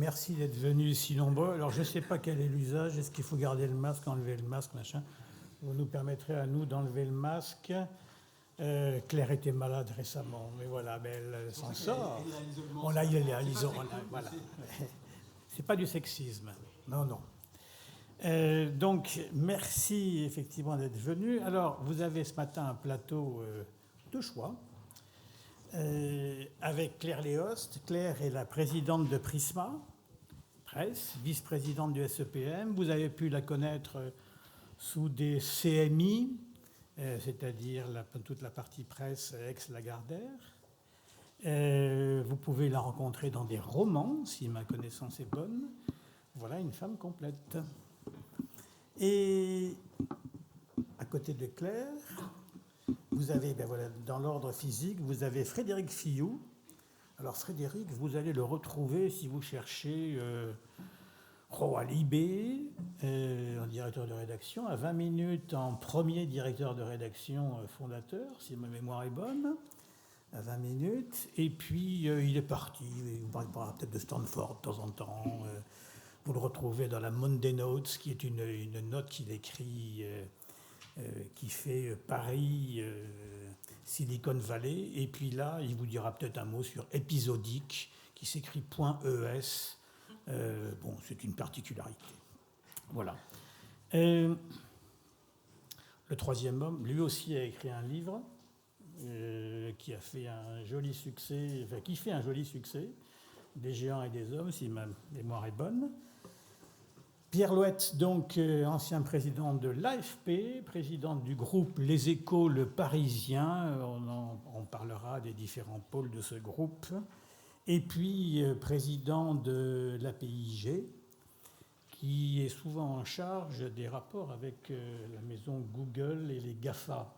merci d'être venus si nombreux. Alors, je ne sais pas quel est l'usage. Est-ce qu'il faut garder le masque, enlever le masque, machin? Vous nous permettrez à nous d'enlever le masque. Claire était malade récemment, mais voilà, mais elle s'en sort. On l'a, il est à l'isolement. Voilà. C'est pas du sexisme. Non, non. Donc, merci effectivement d'être venu. Alors, vous avez ce matin un plateau de choix avec Claire Léost. Claire est la présidente de Prisma Presse, vice-présidente du SEPM. Vous avez pu la connaître sous des CMI, c'est-à-dire toute la partie presse ex-Lagardère. Vous pouvez la rencontrer dans des romans, si ma connaissance est bonne. Voilà une femme complète. Et à côté de Claire, vous avez, dans l'ordre physique, vous avez Frédéric Filloux. Alors Frédéric, vous allez le retrouver si vous cherchez à Libé, en directeur de rédaction, à 20 minutes en premier directeur de rédaction fondateur, si ma mémoire est bonne, à 20 minutes. Et puis il est parti, il vous parlera peut-être de Stanford de temps en temps. Vous le retrouvez dans la Monday Notes, qui est une note qu'il écrit, qui fait Paris, Silicon Valley. Et puis là, il vous dira peut-être un mot sur épisodique, qui s'écrit .es. Bon, c'est une particularité. Voilà. Le troisième homme, lui aussi a écrit un livre qui a fait un joli succès, enfin, qui fait un joli succès, Des géants et des hommes, si ma mémoire est bonne. Pierre Louette, donc ancien président de l'AFP, président du groupe Les Échos, Le Parisien. On parlera des différents pôles de ce groupe. Et puis président de l'APIG, qui est souvent en charge des rapports avec la maison Google et les GAFA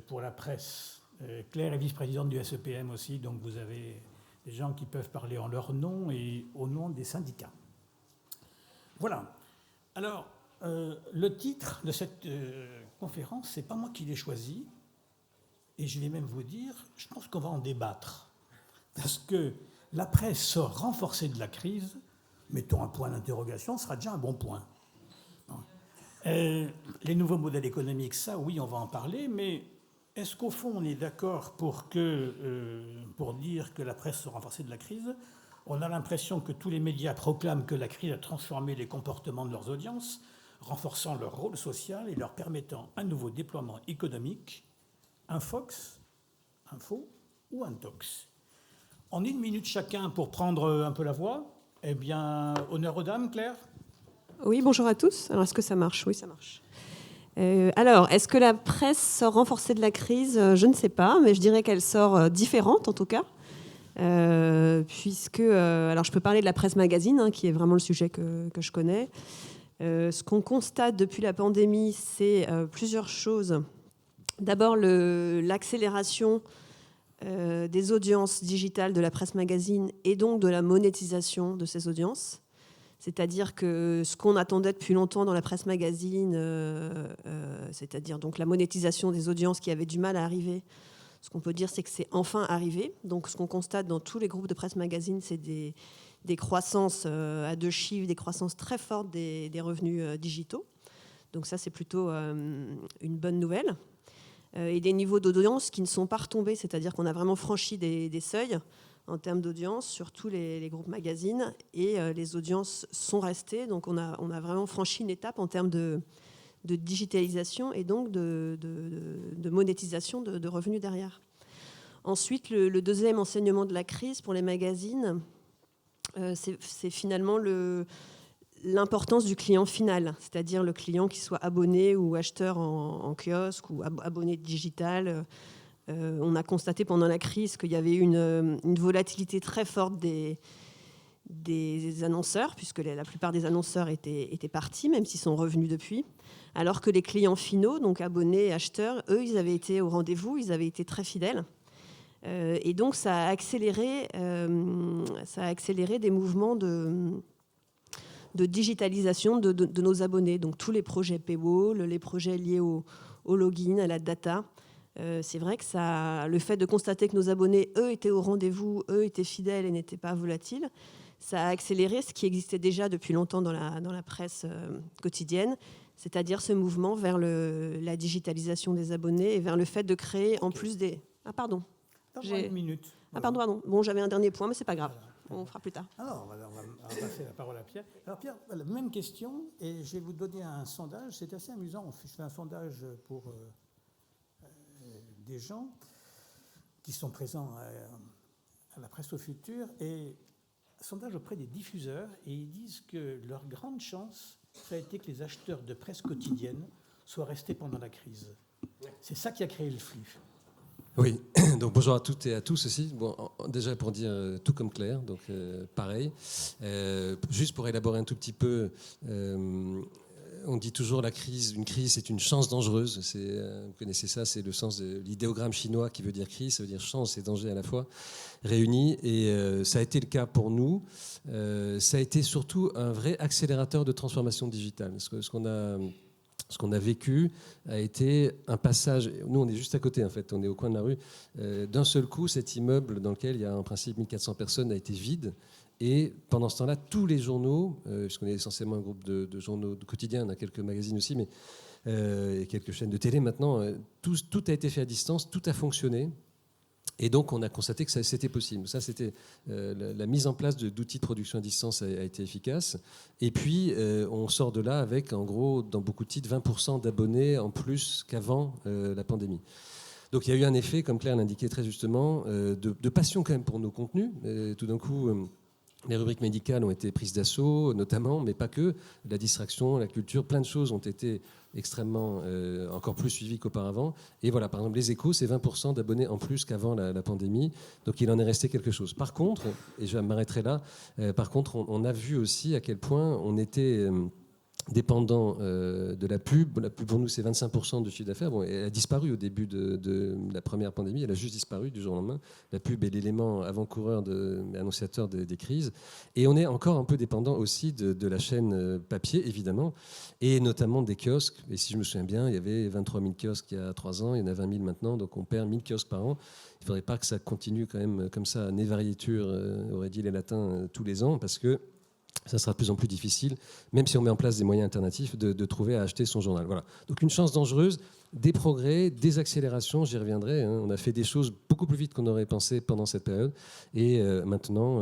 pour la presse. Claire est vice-présidente du SEPM aussi, donc vous avez des gens qui peuvent parler en leur nom et au nom des syndicats. Voilà. Alors, le titre de cette conférence, c'est pas moi qui l'ai choisi, et je vais même vous dire, je pense qu'on va en débattre, parce que la presse sort renforcée de la crise, mettons un point d'interrogation, ce sera déjà un bon point. Les nouveaux modèles économiques, ça, oui, on va en parler, mais est-ce qu'au fond, on est d'accord pour dire que la presse sort renforcée de la crise ? On a l'impression que tous les médias proclament que la crise a transformé les comportements de leurs audiences, renforçant leur rôle social et leur permettant un nouveau déploiement économique, un Fox, un Faux ou un Tox. En 1 minute chacun pour prendre un peu la voix. Eh bien, honneur aux dames, Claire. Oui, bonjour à tous. Alors, est-ce que ça marche ? Oui, ça marche. Alors, est-ce que la presse sort renforcée de la crise ? Je ne sais pas, mais je dirais qu'elle sort différente, en tout cas. Puisque, alors je peux parler de la presse magazine, qui est vraiment le sujet que je connais. Ce qu'on constate depuis la pandémie, c'est plusieurs choses. D'abord, l'accélération des audiences digitales de la presse magazine et donc de la monétisation de ces audiences. C'est-à-dire que ce qu'on attendait depuis longtemps dans la presse magazine, c'est-à-dire donc la monétisation des audiences qui avait du mal à arriver, ce qu'on peut dire, c'est que c'est enfin arrivé. Donc, ce qu'on constate dans tous les groupes de presse magazine, c'est des croissances à 2 chiffres, des croissances très fortes des revenus digitaux. Donc, ça, c'est plutôt une bonne nouvelle. Et des niveaux d'audience qui ne sont pas retombés, c'est-à-dire qu'on a vraiment franchi des seuils en termes d'audience sur tous les groupes magazines et les audiences sont restées. Donc, on a vraiment franchi une étape en termes de digitalisation et donc de monétisation de revenus derrière. Ensuite, le deuxième enseignement de la crise pour les magazines, c'est finalement l'importance du client final, c'est-à-dire le client qui soit abonné ou acheteur en kiosque ou abonné digital. On a constaté pendant la crise qu'il y avait une volatilité très forte des annonceurs, puisque la plupart des annonceurs étaient partis, même s'ils sont revenus depuis, alors que les clients finaux, donc abonnés, acheteurs, eux, ils avaient été au rendez-vous, ils avaient été très fidèles. Et donc, ça a accéléré des mouvements de digitalisation de nos abonnés. Donc, tous les projets paywall, les projets liés au login, à la data. C'est vrai que le fait de constater que nos abonnés, eux, étaient au rendez-vous, eux, étaient fidèles et n'étaient pas volatiles, ça a accéléré ce qui existait déjà depuis longtemps dans la presse quotidienne, c'est-à-dire ce mouvement vers la digitalisation des abonnés et vers le fait de créer en plus des... Ah pardon. Une minute. Ah pardon. Bon, j'avais un dernier point, mais c'est pas grave. Voilà. On fera plus tard. Alors, on va passer la parole à Pierre. Alors Pierre, voilà, même question, et je vais vous donner un sondage. C'est assez amusant. Je fais un sondage pour des gens qui sont présents à la Presse au Futur, et un sondage auprès des diffuseurs, et ils disent que leur grande chance, ça a été que les acheteurs de presse quotidienne soient restés pendant la crise. C'est ça qui a créé le flux. Oui, donc bonjour à toutes et à tous aussi. Bon, déjà pour dire tout comme Claire, donc pareil. Juste pour élaborer un tout petit peu, on dit toujours une crise c'est une chance dangereuse. Vous connaissez ça, c'est le sens de l'idéogramme chinois qui veut dire crise, ça veut dire chance et danger à la fois réunis. Et ça a été le cas pour nous. Ça a été surtout un vrai accélérateur de transformation digitale. Ce qu'on a vécu a été un passage. Nous, on est juste à côté, en fait. On est au coin de la rue. D'un seul coup, cet immeuble dans lequel il y a en principe 1400 personnes a été vide. Et pendant ce temps-là, tous les journaux, puisqu'on est essentiellement un groupe de journaux quotidiens, on a quelques magazines aussi, mais et quelques chaînes de télé maintenant, tout a été fait à distance, tout a fonctionné. Et donc, on a constaté que c'était possible. Ça, c'était la mise en place d'outils de production à distance a été efficace. Et puis, on sort de là avec, en gros, dans beaucoup de titres, 20% d'abonnés en plus qu'avant la pandémie. Donc, il y a eu un effet, comme Claire l'indiquait très justement, de passion quand même pour nos contenus. Tout d'un coup, les rubriques médicales ont été prises d'assaut, notamment, mais pas que. La distraction, la culture, plein de choses ont été extrêmement, encore plus suivies qu'auparavant. Et voilà, par exemple, les Échos, c'est 20% d'abonnés en plus qu'avant la pandémie. Donc, il en est resté quelque chose. Par contre, et je m'arrêterai là, par contre, on a vu aussi à quel point on était... dépendant de la pub. La pub, pour nous, c'est 25% du chiffre d'affaires. Bon, elle a disparu au début de la première pandémie. Elle a juste disparu du jour au lendemain. La pub est l'élément avant-coureur, annonciateur des crises. Et on est encore un peu dépendant aussi de la chaîne papier, évidemment, et notamment des kiosques. Et si je me souviens bien, il y avait 23 000 kiosques il y a 3 ans. Il y en a 20 000 maintenant. Donc, on perd 1000 kiosques par an. Il ne faudrait pas que ça continue quand même comme ça, névarietur, aurait dit les latins, tous les ans, parce que ça sera de plus en plus difficile, même si on met en place des moyens alternatifs, de trouver à acheter son journal. Voilà. Donc une chance dangereuse, des progrès, des accélérations, j'y reviendrai. On a fait des choses beaucoup plus vite qu'on aurait pensé pendant cette période. Et maintenant,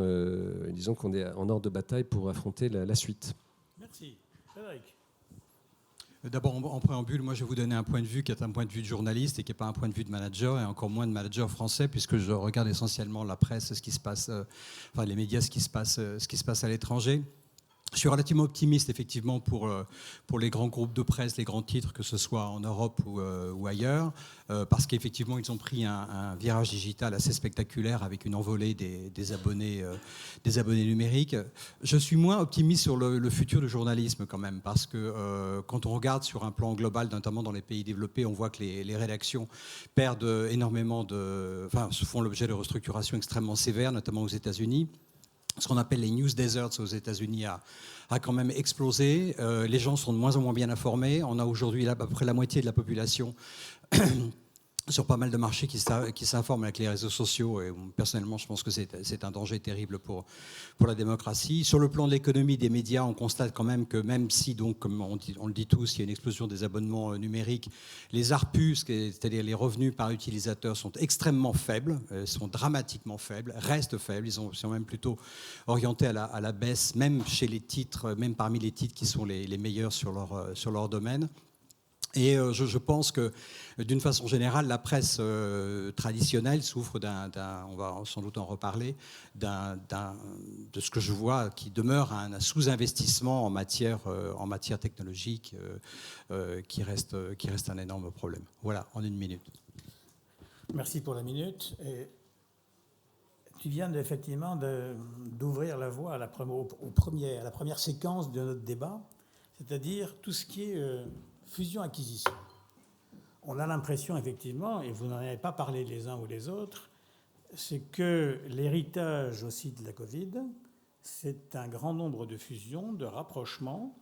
disons qu'on est en ordre de bataille pour affronter la suite. Merci. Frédéric. D'abord, en préambule, moi, je vais vous donner un point de vue qui est un point de vue de journaliste et qui n'est pas un point de vue de manager, et encore moins de manager français, puisque je regarde essentiellement la presse, ce qui se passe, les médias, ce qui se passe à l'étranger. Je suis relativement optimiste, effectivement, pour les grands groupes de presse, les grands titres, que ce soit en Europe ou ailleurs, parce qu'effectivement, ils ont pris un virage digital assez spectaculaire avec une envolée des abonnés numériques. Je suis moins optimiste sur le futur du journalisme, quand même, parce que quand on regarde sur un plan global, notamment dans les pays développés, on voit que les rédactions perdent énormément se font l'objet de restructurations extrêmement sévères, notamment aux États-Unis. Ce qu'on appelle les news deserts aux États-Unis a quand même explosé. Les gens sont de moins en moins bien informés. On a aujourd'hui à peu près la moitié de la population sur pas mal de marchés qui s'informent avec les réseaux sociaux. Et personnellement, je pense que c'est un danger terrible pour la démocratie. Sur le plan de l'économie des médias, on constate quand même que même si, donc, comme on le dit tous, il y a une explosion des abonnements numériques, les ARPU, c'est-à-dire les revenus par utilisateur, sont extrêmement faibles, sont dramatiquement faibles, restent faibles. Ils sont même plutôt orientés à la baisse, même chez les titres, même parmi les titres qui sont les meilleurs sur leur domaine. Et je pense que, d'une façon générale, la presse traditionnelle souffre on va sans doute en reparler, de ce que je vois qui demeure un sous-investissement en matière technologique qui reste un énorme problème. Voilà, en une minute. Merci pour la minute. Et tu viens effectivement d'ouvrir la voie à la première séquence de notre débat, c'est-à-dire tout ce qui est fusion-acquisition. On a l'impression, effectivement, et vous n'en avez pas parlé les uns ou les autres, c'est que l'héritage aussi de la Covid, c'est un grand nombre de fusions, de rapprochements,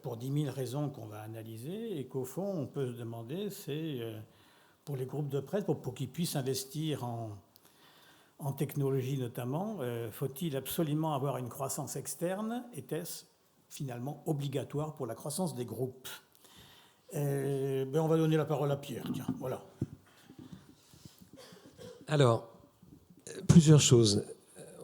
pour 10 000 raisons qu'on va analyser, et qu'au fond, on peut se demander, c'est pour les groupes de presse, pour qu'ils puissent investir en en technologie notamment, faut-il absolument avoir une croissance externe? Était-ce finalement obligatoire pour la croissance des groupes? On va donner la parole à Pierre, tiens, voilà. Alors, plusieurs choses.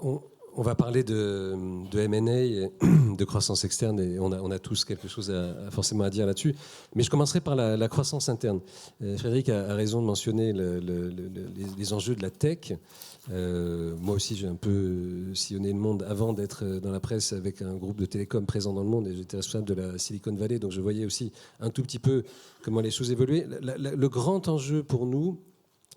On va parler de M&A et de croissance externe, et on a tous quelque chose forcément à dire là-dessus. Mais je commencerai par la croissance interne. Frédéric a raison de mentionner les enjeux de la tech. Moi aussi, j'ai un peu sillonné le monde avant d'être dans la presse avec un groupe de télécom présent dans le monde, et j'étais responsable de la Silicon Valley, donc je voyais aussi un tout petit peu comment les choses évoluaient. Le grand enjeu pour nous,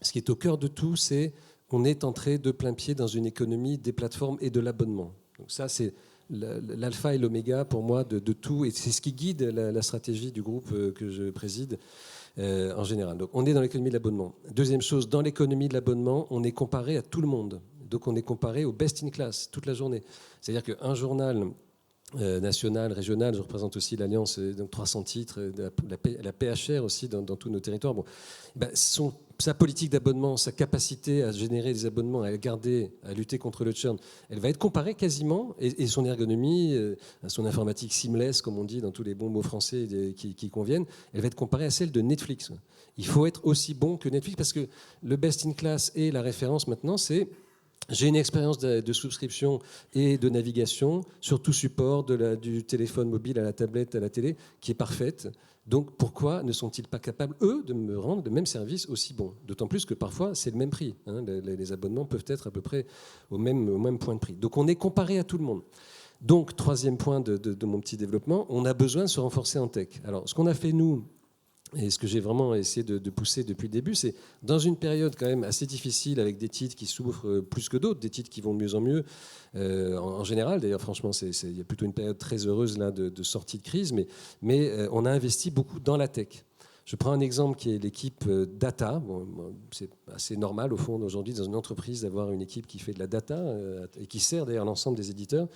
ce qui est au cœur de tout, c'est qu'on est entré de plein pied dans une économie des plateformes et de l'abonnement. Donc ça, c'est l'alpha et l'oméga pour moi de tout, et c'est ce qui guide la stratégie du groupe que je préside en général. Donc on est dans l'économie de l'abonnement. Deuxième chose, dans l'économie de l'abonnement, on est comparé à tout le monde. Donc on est comparé au best in class toute la journée. C'est-à-dire qu'un journal national, régional, je représente aussi l'Alliance, donc 300 titres, la PHR aussi dans tous nos territoires. Bon, sa politique d'abonnement, sa capacité à générer des abonnements, à garder, à lutter contre le churn, elle va être comparée quasiment, et son ergonomie, son informatique seamless, comme on dit dans tous les bons mots français qui conviennent, elle va être comparée à celle de Netflix. Il faut être aussi bon que Netflix, parce que le best in class et la référence maintenant, c'est j'ai une expérience de souscription et de navigation sur tout support, du téléphone mobile à la tablette, à la télé, qui est parfaite. Donc pourquoi ne sont-ils pas capables, eux, de me rendre le même service aussi bon? D'autant plus que parfois, c'est le même prix. Les abonnements peuvent être à peu près au même point de prix. Donc on est comparé à tout le monde. Donc, troisième point de mon petit développement, on a besoin de se renforcer en tech. Alors, ce qu'on a fait, nous, et ce que j'ai vraiment essayé de pousser depuis le début, c'est dans une période quand même assez difficile, avec des titres qui souffrent plus que d'autres, des titres qui vont de mieux en mieux, en général. D'ailleurs, franchement, il y a plutôt une période très heureuse là, de sortie de crise, mais on a investi beaucoup dans la tech. Je prends un exemple qui est l'équipe data. Bon, c'est assez normal, au fond, aujourd'hui, dans une entreprise, d'avoir une équipe qui fait de la data et qui sert d'ailleurs l'ensemble des éditeurs.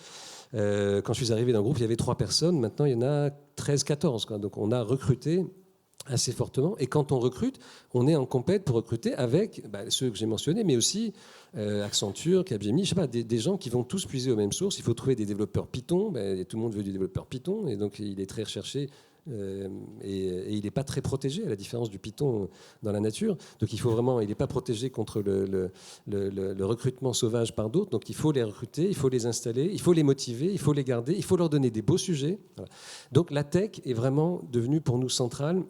Quand je suis arrivé dans le groupe, il y avait 3 personnes. Maintenant, il y en a 13, 14. Quoi. Donc, on a recruté assez fortement. Et quand on recrute, on est en compète pour recruter avec ceux que j'ai mentionnés, mais aussi Accenture, Capgemini, je sais pas, des gens qui vont tous puiser aux mêmes sources. Il faut trouver des développeurs Python. Tout le monde veut du développeur Python, et donc il est très recherché. Et il n'est pas très protégé, à la différence du Python dans la nature. Donc il n'est pas protégé contre le recrutement sauvage par d'autres. Donc il faut les recruter, il faut les installer, il faut les motiver, il faut les garder, il faut leur donner des beaux sujets. Voilà. Donc la tech est vraiment devenue pour nous centrale,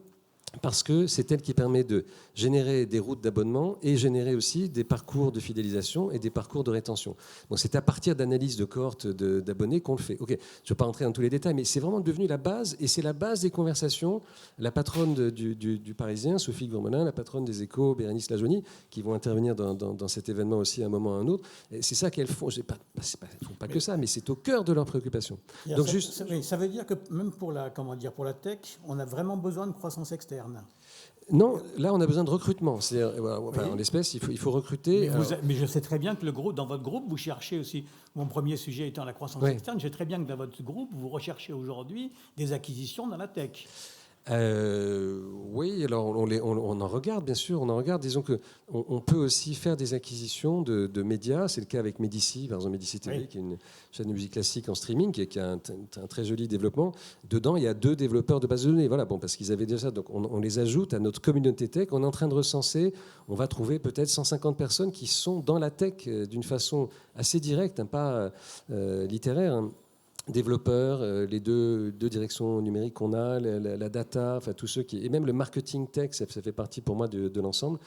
parce que c'est elle qui permet de générer des routes d'abonnement et générer aussi des parcours de fidélisation et des parcours de rétention. Donc c'est à partir d'analyses de cohortes d'abonnés qu'on le fait. Ok, je ne vais pas rentrer dans tous les détails, mais c'est vraiment devenu la base, et c'est la base des conversations. La patronne du Parisien, Sophie Gourmelin, la patronne des Échos, Bérénice Lajonie, qui vont intervenir dans cet événement aussi à un moment ou à un autre. Et c'est ça qu'elles font. Elles ne font pas que ça, mais c'est au cœur de leurs préoccupations. Donc ça veut dire que même pour la tech, on a vraiment besoin de croissance externe. Non, là on a besoin de recrutement. En l'espèce, il faut recruter. Mais je sais très bien que dans votre groupe, vous cherchez aussi, mon premier sujet étant la croissance externe, je sais très bien que dans votre groupe, vous recherchez aujourd'hui des acquisitions dans la tech. Oui, alors on en regarde, bien sûr, on en regarde. Disons qu'on peut aussi faire des acquisitions de médias. C'est le cas avec Medici, par exemple Medici TV, qui est une chaîne de musique classique en streaming, qui a un très joli développement. Dedans, il y a 2 développeurs de base de données. Voilà, parce qu'ils avaient déjà ça. Donc on les ajoute à notre communauté tech. On est en train de recenser. On va trouver peut-être 150 personnes qui sont dans la tech d'une façon assez directe, pas littéraire. Développeurs, les deux directions numériques qu'on a, la data, enfin tous ceux et même le marketing tech, ça fait partie pour moi de l'ensemble.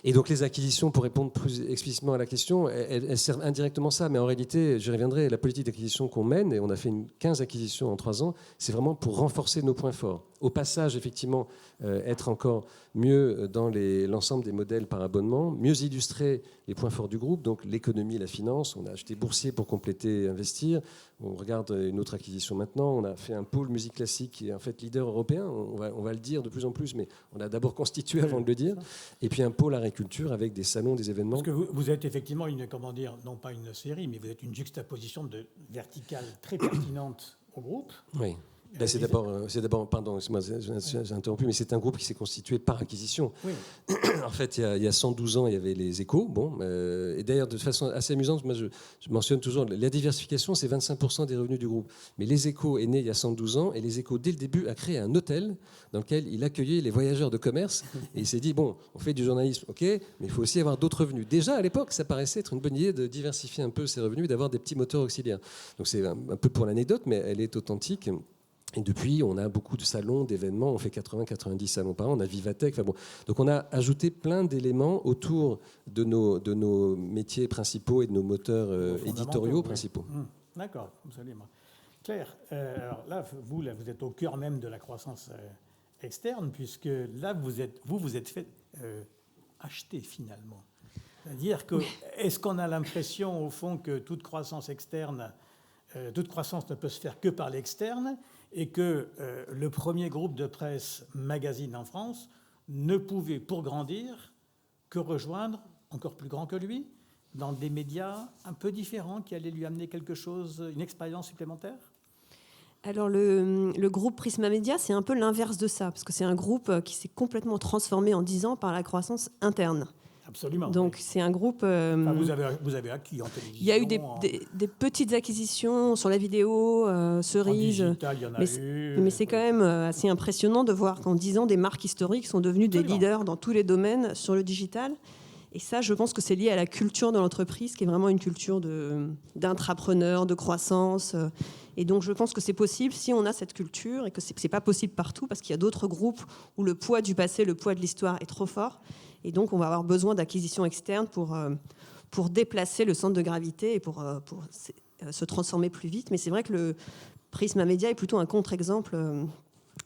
Et donc les acquisitions, pour répondre plus explicitement à la question, elles servent indirectement ça, mais en réalité, j'y reviendrai, la politique d'acquisition qu'on mène, et on a fait 15 acquisitions en 3 ans, c'est vraiment pour renforcer nos points forts. Au passage, effectivement, être encore mieux dans l'ensemble des modèles par abonnement, mieux illustrer les points forts du groupe, donc l'économie, la finance. On a acheté Boursier pour compléter, investir. On regarde une autre acquisition maintenant. On a fait un pôle musique classique qui est en fait leader européen. On va le dire de plus en plus, mais on a d'abord constitué avant de le dire. Et puis un pôle agriculture avec des salons, des événements. Parce que vous êtes effectivement non pas une série, mais vous êtes une juxtaposition verticale très pertinente au groupe. Oui. Là, c'est d'abord, pardon, j'ai interrompu, mais c'est un groupe qui s'est constitué par acquisition. Oui. En fait, il y a 112 ans, il y avait les Échos. Bon, et d'ailleurs, de façon assez amusante, moi, je mentionne toujours, la diversification, c'est 25% des revenus du groupe. Mais les Échos est né il y a 112 ans, et les Échos, dès le début, a créé un hôtel dans lequel il accueillait les voyageurs de commerce. Et il s'est dit, bon, on fait du journalisme, ok, mais il faut aussi avoir d'autres revenus. Déjà, à l'époque, ça paraissait être une bonne idée de diversifier un peu ses revenus, d'avoir des petits moteurs auxiliaires. Donc c'est un peu pour l'anecdote, mais elle est authentique. Et depuis, on a beaucoup de salons, d'événements. On fait 80-90 salons par an. On a Vivatech. Enfin bon. Donc on a ajouté plein d'éléments autour de nos métiers principaux et de nos moteurs éditoriaux principaux. D'accord, absolument. Claire, alors là, vous êtes au cœur même de la croissance externe, puisque là, vous êtes fait acheter finalement. C'est-à-dire que, est-ce qu'on a l'impression, au fond, que toute croissance externe, toute croissance ne peut se faire que par l'externe, et que le premier groupe de presse magazine en France ne pouvait, pour grandir, que rejoindre, encore plus grand que lui, dans des médias un peu différents qui allaient lui amener quelque chose, une expérience supplémentaire? Alors le groupe Prisma Media, c'est un peu l'inverse de ça, parce que c'est un groupe qui s'est complètement transformé en 10 ans par la croissance interne. Absolument. Donc oui. c'est un groupe... Enfin, vous avez acquis en télévision. Il y a eu des petites acquisitions sur la vidéo, Cerise. En digital, il y en a eu. Mais c'est quand même assez impressionnant de voir qu'en 10 ans, des marques historiques sont devenues des leaders dans tous les domaines sur le digital. Et ça, je pense que c'est lié à la culture de l'entreprise, qui est vraiment une culture d'intrapreneur, de croissance. Et donc, je pense que c'est possible si on a cette culture, et que c'est pas possible partout, parce qu'il y a d'autres groupes où le poids du passé, le poids de l'histoire est trop fort. Et donc, on va avoir besoin d'acquisitions externes pour déplacer le centre de gravité et pour se transformer plus vite. Mais c'est vrai que le Prisma Media est plutôt un contre-exemple.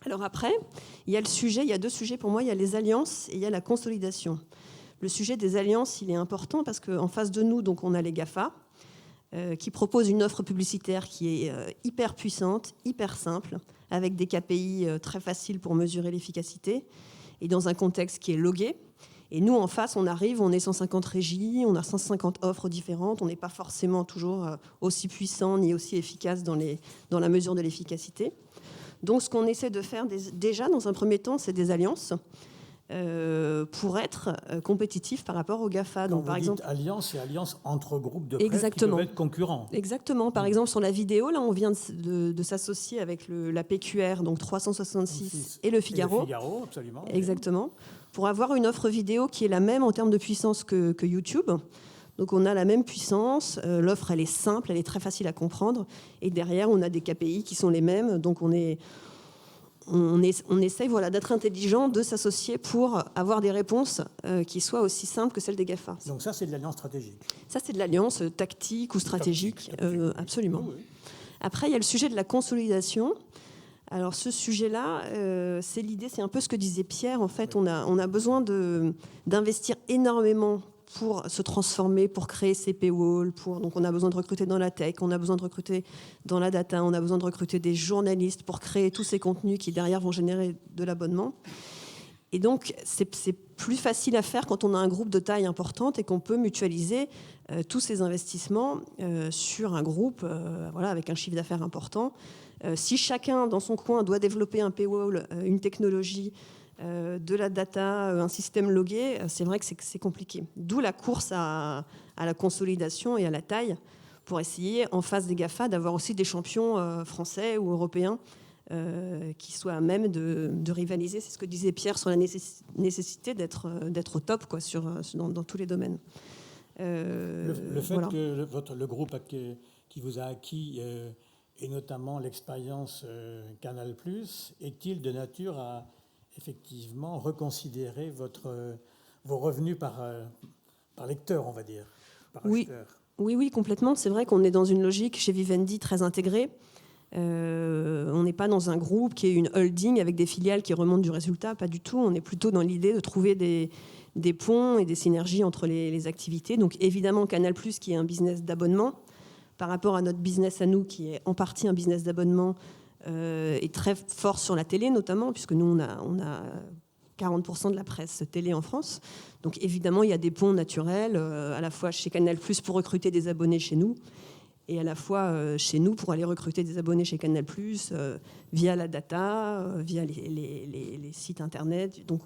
Alors après, il y a deux sujets pour moi. Il y a les alliances et il y a la consolidation. Le sujet des alliances, il est important parce qu'en face de nous, donc, on a les GAFA qui proposent une offre publicitaire qui est hyper puissante, hyper simple, avec des KPI très faciles pour mesurer l'efficacité et dans un contexte qui est logué. Et nous, en face, on arrive, on est 150 régies, on a 150 offres différentes, on n'est pas forcément toujours aussi puissant ni aussi efficace dans la mesure de l'efficacité. Donc, ce qu'on essaie de faire déjà, dans un premier temps, c'est des alliances pour être compétitif par rapport aux GAFA. Donc, par exemple, alliance, c'est alliance entre groupes de presse exactement. qui peuvent être concurrents. Exactement. Par exemple, sur la vidéo, là, on vient de s'associer avec la PQR, donc 366 et le Figaro. Et le Figaro, absolument. Exactement. Pour avoir une offre vidéo qui est la même en termes de puissance que YouTube. Donc on a la même puissance, l'offre elle est simple, elle est très facile à comprendre, et derrière on a des KPI qui sont les mêmes, donc on essaye d'être intelligent, de s'associer pour avoir des réponses qui soient aussi simples que celles des GAFA. Donc ça c'est de l'alliance stratégique. Ça c'est de l'alliance tactique ou stratégique, absolument. Oui. Après il y a le sujet de la consolidation. Alors ce sujet-là, c'est l'idée, c'est un peu ce que disait Pierre. En fait, on a besoin d'investir énormément pour se transformer, pour créer ces paywalls. Donc on a besoin de recruter dans la tech, on a besoin de recruter dans la data, on a besoin de recruter des journalistes pour créer tous ces contenus qui derrière vont générer de l'abonnement. Et donc c'est plus facile à faire quand on a un groupe de taille importante et qu'on peut mutualiser tous ces investissements sur un groupe avec un chiffre d'affaires important. Si chacun dans son coin doit développer un paywall, une technologie, de la data, un système logué, c'est vrai que c'est compliqué. D'où la course à la consolidation et à la taille pour essayer, en face des GAFA, d'avoir aussi des champions français ou européens qui soient à même de rivaliser. C'est ce que disait Pierre sur la nécessité d'être au top dans tous les domaines. Le fait que le groupe qui vous a acquis, et notamment l'expérience Canal+, est-il de nature à effectivement reconsidérer vos revenus par lecteur, on va dire, par acheteur? Oui, complètement. C'est vrai qu'on est dans une logique chez Vivendi très intégrée. On n'est pas dans un groupe qui est une holding avec des filiales qui remontent du résultat, pas du tout. On est plutôt dans l'idée de trouver des ponts et des synergies entre les activités. Donc évidemment, Canal+, qui est un business d'abonnement, par rapport à notre business à nous, qui est en partie un business d'abonnement, est très fort sur la télé notamment, puisque nous, on a 40% de la presse télé en France. Donc évidemment, il y a des ponts naturels, à la fois chez Canal+, pour recruter des abonnés chez nous, et à la fois chez nous pour aller recruter des abonnés chez Canal+, via la data, via les sites internet. Donc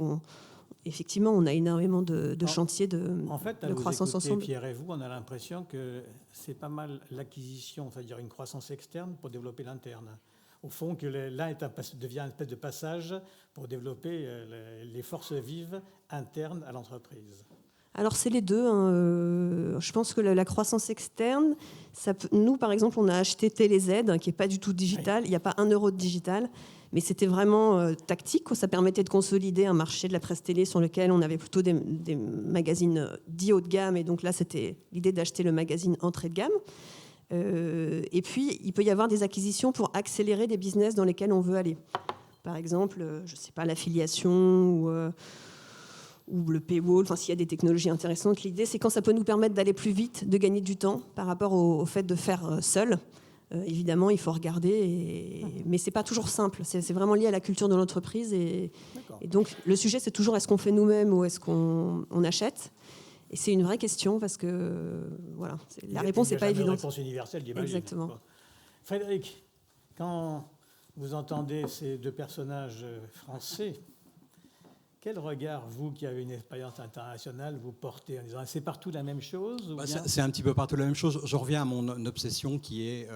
effectivement, on a énormément de chantiers de croissance ensemble. Pierre et vous, on a l'impression que c'est pas mal l'acquisition, c'est-à-dire une croissance externe pour développer l'interne. Au fond, que l'un devient une espèce de passage pour développer les forces vives internes à l'entreprise. Alors c'est les deux. Je pense que la croissance externe, nous par exemple, on a acheté TéléZ, qui n'est pas du tout digital. Il n'y a pas 1 euro de digital, mais c'était vraiment tactique. Ça permettait de consolider un marché de la presse télé sur lequel on avait plutôt des magazines dits haut de gamme. Et donc là, c'était l'idée d'acheter le magazine entrée de gamme. Et puis, il peut y avoir des acquisitions pour accélérer des business dans lesquels on veut aller. Par exemple, je ne sais pas, l'affiliation ou le paywall, enfin, s'il y a des technologies intéressantes. L'idée, c'est quand ça peut nous permettre d'aller plus vite, de gagner du temps par rapport au fait de faire seul. Évidemment, il faut regarder, mais ce n'est pas toujours simple. C'est vraiment lié à la culture de l'entreprise. Et donc, le sujet, c'est toujours est-ce qu'on fait nous-mêmes ou est-ce qu'on achète ? Et c'est une vraie question parce que voilà, la réponse n'est pas évidente. La réponse universelle, j'imagine. Exactement. Frédéric, quand vous entendez ces deux personnages français, quel regard, vous qui avez une expérience internationale, vous portez en disant c'est partout la même chose ou bien... C'est un petit peu partout la même chose. Je reviens à mon obsession qui est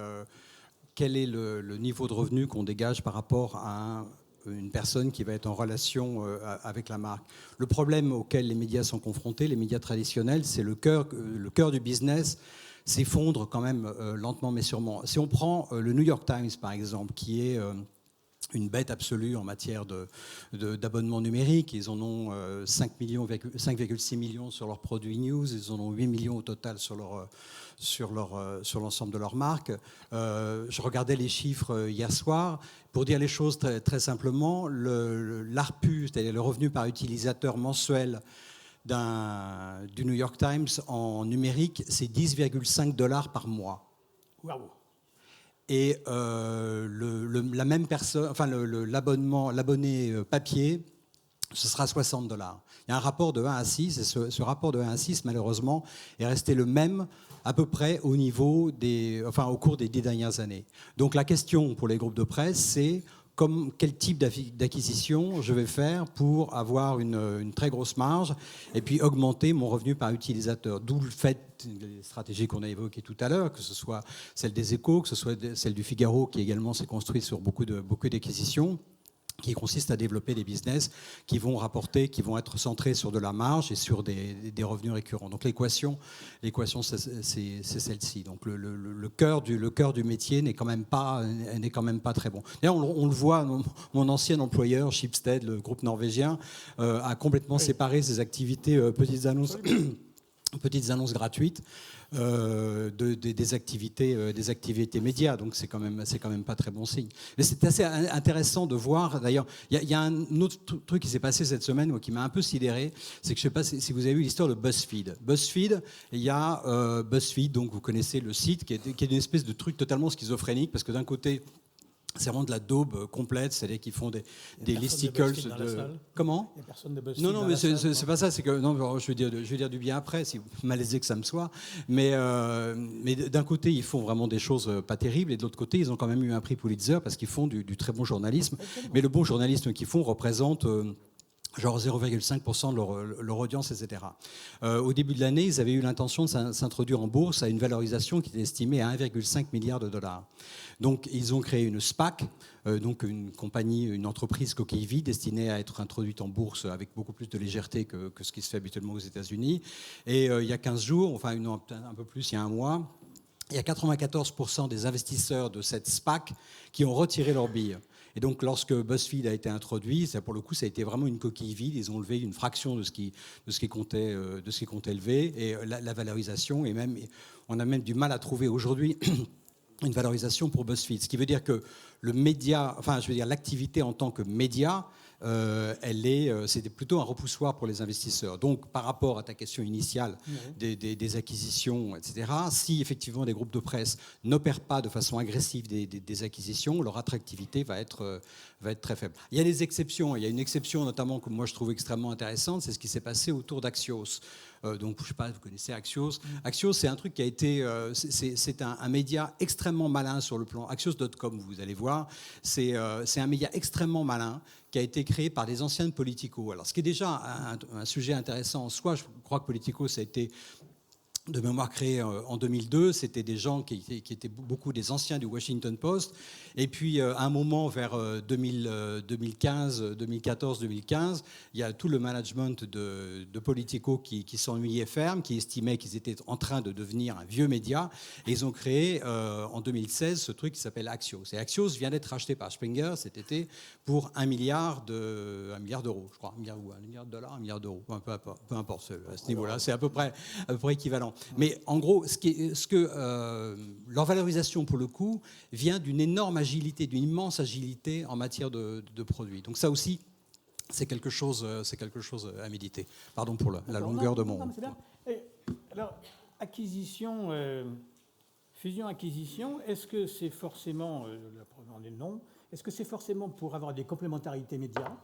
quel est le niveau de revenu qu'on dégage par rapport à une personne qui va être en relation avec la marque. Le problème auquel les médias sont confrontés, les médias traditionnels, c'est le cœur du business s'effondre quand même lentement mais sûrement. Si on prend le New York Times par exemple, qui est une bête absolue en matière d'abonnement numérique. Ils en ont 5,6 millions sur leurs produits news. Ils en ont 8 millions au total sur l'ensemble de leur marque. Je regardais les chiffres hier soir. Pour dire les choses très, très simplement, l'ARPU, c'est-à-dire le revenu par utilisateur mensuel du New York Times en numérique, c'est $10,5 par mois. Waouh. Et la même personne, enfin l'abonné papier, ce sera $60. Il y a un rapport de 1 à 6, et ce rapport de 1 à 6, malheureusement, est resté le même à peu près au cours des 10 dernières années. Donc la question pour les groupes de presse, c'est quel type d'acquisition je vais faire pour avoir une très grosse marge et puis augmenter mon revenu par utilisateur. D'où le fait, les stratégies qu'on a évoquées tout à l'heure, que ce soit celle des Échos, que ce soit celle du Figaro, qui également s'est construite sur beaucoup d'acquisitions, qui consiste à développer des business qui vont rapporter, qui vont être centrés sur de la marge et sur des revenus récurrents. Donc l'équation c'est celle-ci. Donc le cœur du métier n'est quand même pas très bon. D'ailleurs, on le voit, mon ancien employeur, Schibsted, le groupe norvégien, a complètement séparé ses activités petites annonces gratuites des activités médias, donc c'est quand même pas très bon signe. Mais c'est assez intéressant de voir. D'ailleurs, il y a un autre truc qui s'est passé cette semaine qui m'a un peu sidéré, c'est que je sais pas si vous avez vu l'histoire de BuzzFeed. BuzzFeed, il y a BuzzFeed, donc vous connaissez le site, qui est une espèce de truc totalement schizophrénique, parce que d'un côté, c'est vraiment de la daube complète, c'est-à-dire qu'ils font des listicles de... Comment ? Il n'y a personne de BuzzFeed. Non, mais c'est pas ça. C'est que non, je vais dire du bien après, si malaisé que ça me soit. Mais d'un côté, ils font vraiment des choses pas terribles, et de l'autre côté, ils ont quand même eu un prix Pulitzer parce qu'ils font du très bon journalisme. Mais le bon journalisme qu'ils font représente genre 0,5% de leur audience, etc. Au début de l'année, ils avaient eu l'intention de s'introduire en bourse à une valorisation qui était estimée à 1,5 milliard de dollars. Donc, ils ont créé une SPAC, donc une entreprise coquille vide destinée à être introduite en bourse avec beaucoup plus de légèreté que ce qui se fait habituellement aux États-Unis. Et il y a 15 jours, enfin un peu plus, il y a un mois, il y a 94% des investisseurs de cette SPAC qui ont retiré leurs billes. Et donc, lorsque BuzzFeed a été introduit, pour le coup, ça a été vraiment une coquille vide. Ils ont levé une fraction de ce qui comptait lever. Et la valorisation, et même, on a même du mal à trouver aujourd'hui une valorisation pour BuzzFeed. Ce qui veut dire que l'activité en tant que média c'était plutôt un repoussoir pour les investisseurs. Donc, par rapport à ta question initiale des acquisitions, etc., si effectivement des groupes de presse n'opèrent pas de façon agressive des acquisitions, leur attractivité va être très faible. Il y a des exceptions. Il y a une exception notamment que moi je trouve extrêmement intéressante, c'est ce qui s'est passé autour d'Axios. Donc, je ne sais pas, vous connaissez Axios. Axios, c'est un truc qui a été... c'est un média extrêmement malin sur le plan... Axios.com, vous allez voir. C'est un média extrêmement malin qui a été créé par des anciens de Politico. Alors, ce qui est déjà un sujet intéressant en soi, je crois que Politico, ça a été de mémoire créé en 2002, c'était des gens qui étaient beaucoup des anciens du Washington Post. Et puis, à un moment, vers 2014, 2015, il y a tout le management de Politico qui s'ennuyait ferme, qui estimait qu'ils étaient en train de devenir un vieux média. Et ils ont créé, en 2016, ce truc qui s'appelle Axios. Et Axios vient d'être racheté par Springer cet été pour 1 milliard d'euros, je crois. 1 milliard de dollars, 1 milliard d'euros. Peu importe à ce niveau-là. C'est à peu près équivalent. Mais en gros, leur valorisation, pour le coup, vient d'une énorme agilité, d'une immense agilité en matière de produits. Donc ça aussi, c'est quelque chose à méditer. Pardon pour la longueur de mon... Non, c'est bien. Alors, acquisition, fusion-acquisition, est-ce que c'est forcément, non, est-ce que c'est forcément pour avoir des complémentarités médias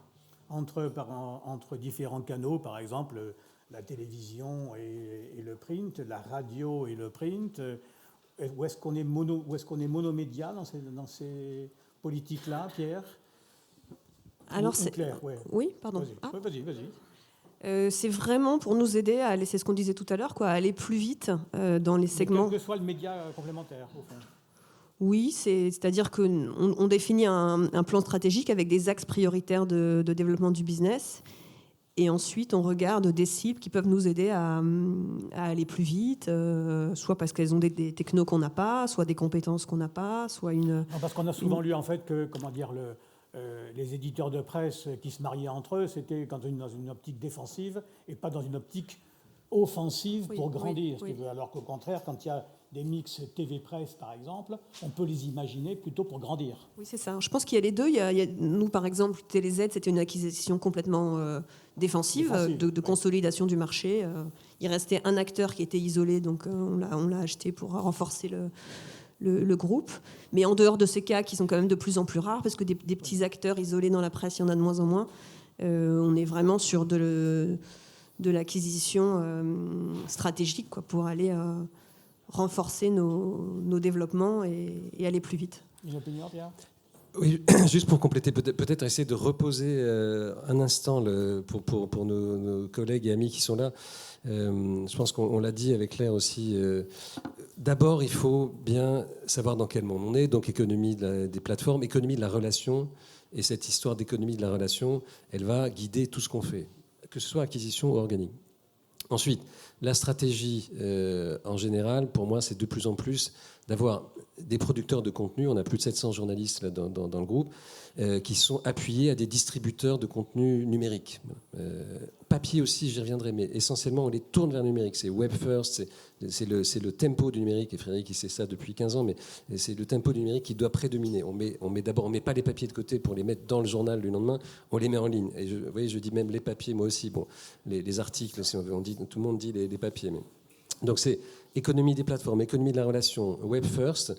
entre différents canaux, par exemple la télévision et le print, la radio et le print, ou est-ce qu'on est monomédia dans ces politiques-là, Pierre? Alors, Claire, ouais. Oui, pardon. Vas-y. C'est vraiment pour nous aider à aller, c'est ce qu'on disait tout à l'heure, à aller plus vite dans les segments. Quel que soit le média complémentaire, au fond. Oui, c'est-à-dire qu'on définit un plan stratégique avec des axes prioritaires de développement du business. Et ensuite, on regarde des cibles qui peuvent nous aider à aller plus vite, soit parce qu'elles ont des technos qu'on n'a pas, soit des compétences qu'on n'a pas, soit une... Non, parce qu'on a souvent lu en fait que, les éditeurs de presse qui se mariaient entre eux, c'était dans une optique défensive et pas dans une optique offensive pour grandir. Oui. Alors qu'au contraire, quand il y a des mix TV-presse, par exemple, on peut les imaginer plutôt pour grandir. Oui, c'est ça. Je pense qu'il y a les deux. Nous, par exemple, TéléZ, c'était une acquisition complètement défensive. De consolidation du marché. Il restait un acteur qui était isolé, donc on l'a acheté pour renforcer le groupe. Mais en dehors de ces cas qui sont quand même de plus en plus rares, parce que des petits acteurs isolés dans la presse, il y en a de moins en moins, on est vraiment sur de l'acquisition stratégique pour aller... renforcer nos développements et aller plus vite. Une opinion, Pierre ? Oui, juste pour compléter, peut-être essayer de reposer un instant pour nos collègues et amis qui sont là. Je pense qu'on l'a dit avec Claire aussi. D'abord, il faut bien savoir dans quel monde on est, donc économie des plateformes, économie de la relation. Et cette histoire d'économie de la relation, elle va guider tout ce qu'on fait, que ce soit acquisition ou organique. Ensuite, la stratégie, en général, pour moi, c'est de plus en plus d'avoir des producteurs de contenu. On a plus de 700 journalistes là, dans le groupe qui sont appuyés à des distributeurs de contenu numérique. Papier aussi, j'y reviendrai, mais essentiellement, on les tourne vers le numérique. C'est web first, c'est le tempo du numérique, et Frédéric, il sait ça depuis 15 ans, mais c'est le tempo du numérique qui doit prédominer. On met pas les papiers de côté pour les mettre dans le journal du lendemain, on les met en ligne. Et vous voyez, je dis même les papiers, moi aussi. Bon, les articles, si on dit, tout le monde dit les papiers. Mais... Donc c'est économie des plateformes, économie de la relation, web first,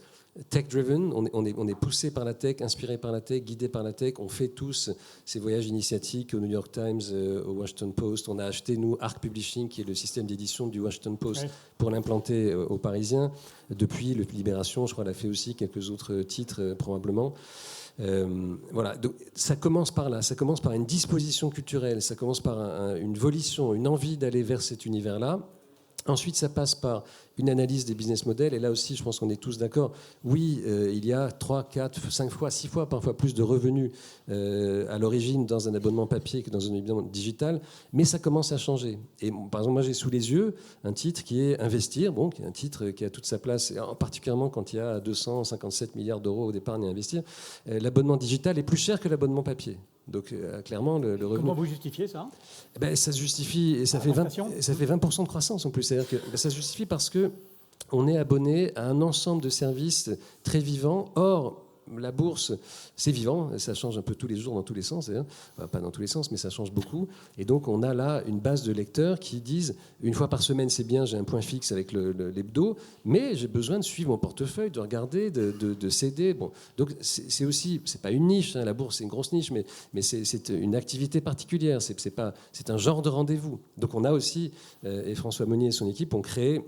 tech-driven, on est poussé par la tech, inspiré par la tech, guidé par la tech. On fait tous ces voyages initiatiques au New York Times, au Washington Post. On a acheté, nous, Arc Publishing, qui est le système d'édition du Washington Post, pour l'implanter aux Parisiens. Depuis, le Libération, je crois, l'a fait aussi, quelques autres titres, probablement. Voilà, donc ça commence par là, ça commence par une disposition culturelle, ça commence par une volition, une envie d'aller vers cet univers-là. Ensuite, ça passe par une analyse des business models. Et là aussi, je pense qu'on est tous d'accord. Oui, il y a 3, 4, 5 fois, 6 fois, parfois plus de revenus à l'origine dans un abonnement papier que dans un abonnement digital. Mais ça commence à changer. Et par exemple, moi, j'ai sous les yeux un titre qui est Investir, bon, qui est un titre qui a toute sa place, particulièrement quand il y a 257 milliards d'euros d'épargne à investir. L'abonnement digital est plus cher que l'abonnement papier. Donc, clairement, le revenu... Comment vous justifiez ça ? Ça se justifie, et ça fait 20% de croissance en plus. C'est-à-dire que ça se justifie parce qu'on est abonné à un ensemble de services très vivants. Or, la bourse, c'est vivant, ça change un peu tous les jours dans tous les sens, d'ailleurs. Enfin, pas dans tous les sens, mais ça change beaucoup. Et donc, on a là une base de lecteurs qui disent, une fois par semaine, c'est bien, j'ai un point fixe avec l'hebdo, mais j'ai besoin de suivre mon portefeuille, de regarder, de céder. Bon. Donc, c'est aussi, c'est pas une niche, hein, la bourse, c'est une grosse niche, mais c'est une activité particulière, c'est un genre de rendez-vous. Donc, on a aussi, et François Monnier et son équipe ont créé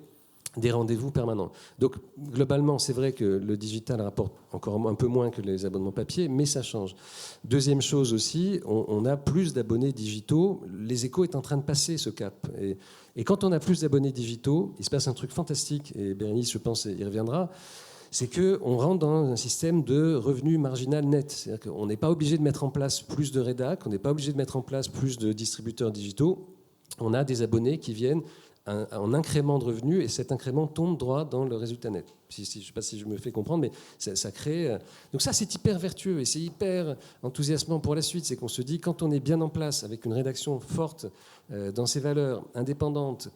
des rendez-vous permanents. Donc, globalement, c'est vrai que le digital rapporte encore un peu moins que les abonnements papier, mais ça change. Deuxième chose aussi, on a plus d'abonnés digitaux. Les Échos est en train de passer ce cap. Et quand on a plus d'abonnés digitaux, il se passe un truc fantastique, et Bérénice, je pense, y reviendra, c'est qu'on rentre dans un système de revenu marginal net. C'est-à-dire qu'on n'est pas obligé de mettre en place plus de rédac, on n'est pas obligé de mettre en place plus de distributeurs digitaux. On a des abonnés qui viennent en incrément de revenus, et cet incrément tombe droit dans le résultat net. Je ne sais pas si je me fais comprendre, mais ça crée... Donc ça, c'est hyper vertueux et c'est hyper enthousiasmant pour la suite. C'est qu'on se dit, quand on est bien en place, avec une rédaction forte dans ses valeurs, indépendante,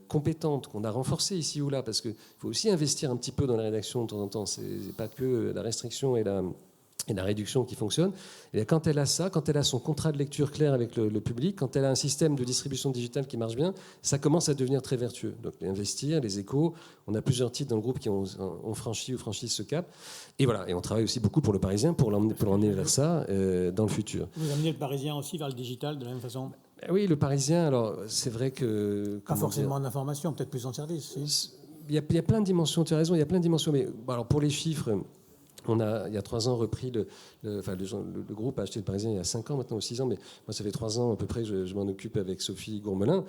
compétente, qu'on a renforcée ici ou là, parce qu'il faut aussi investir un petit peu dans la rédaction de temps en temps. C'est pas que la restriction et la réduction qui fonctionne. Et quand elle a ça, quand elle a son contrat de lecture clair avec le public, quand elle a un système de distribution digitale qui marche bien, ça commence à devenir très vertueux. Donc investir, les Échos, on a plusieurs titres dans le groupe qui ont franchi ou franchissent ce cap. Et voilà, et on travaille aussi beaucoup pour le Parisien, pour l'emmener vers ça dans le futur. Vous amenez le Parisien aussi vers le digital de la même façon? Oui, le Parisien, alors c'est vrai que... Pas forcément d'information, peut-être plus en service. Si. Il y a plein de dimensions, tu as raison, il y a plein de dimensions. Mais alors pour les chiffres... On a, il y a 3 ans, repris le groupe a acheté le Parisien il y a 5 ans maintenant, ou 6 ans, mais moi, ça fait 3 ans à peu près que je m'en occupe avec Sophie Gourmelin.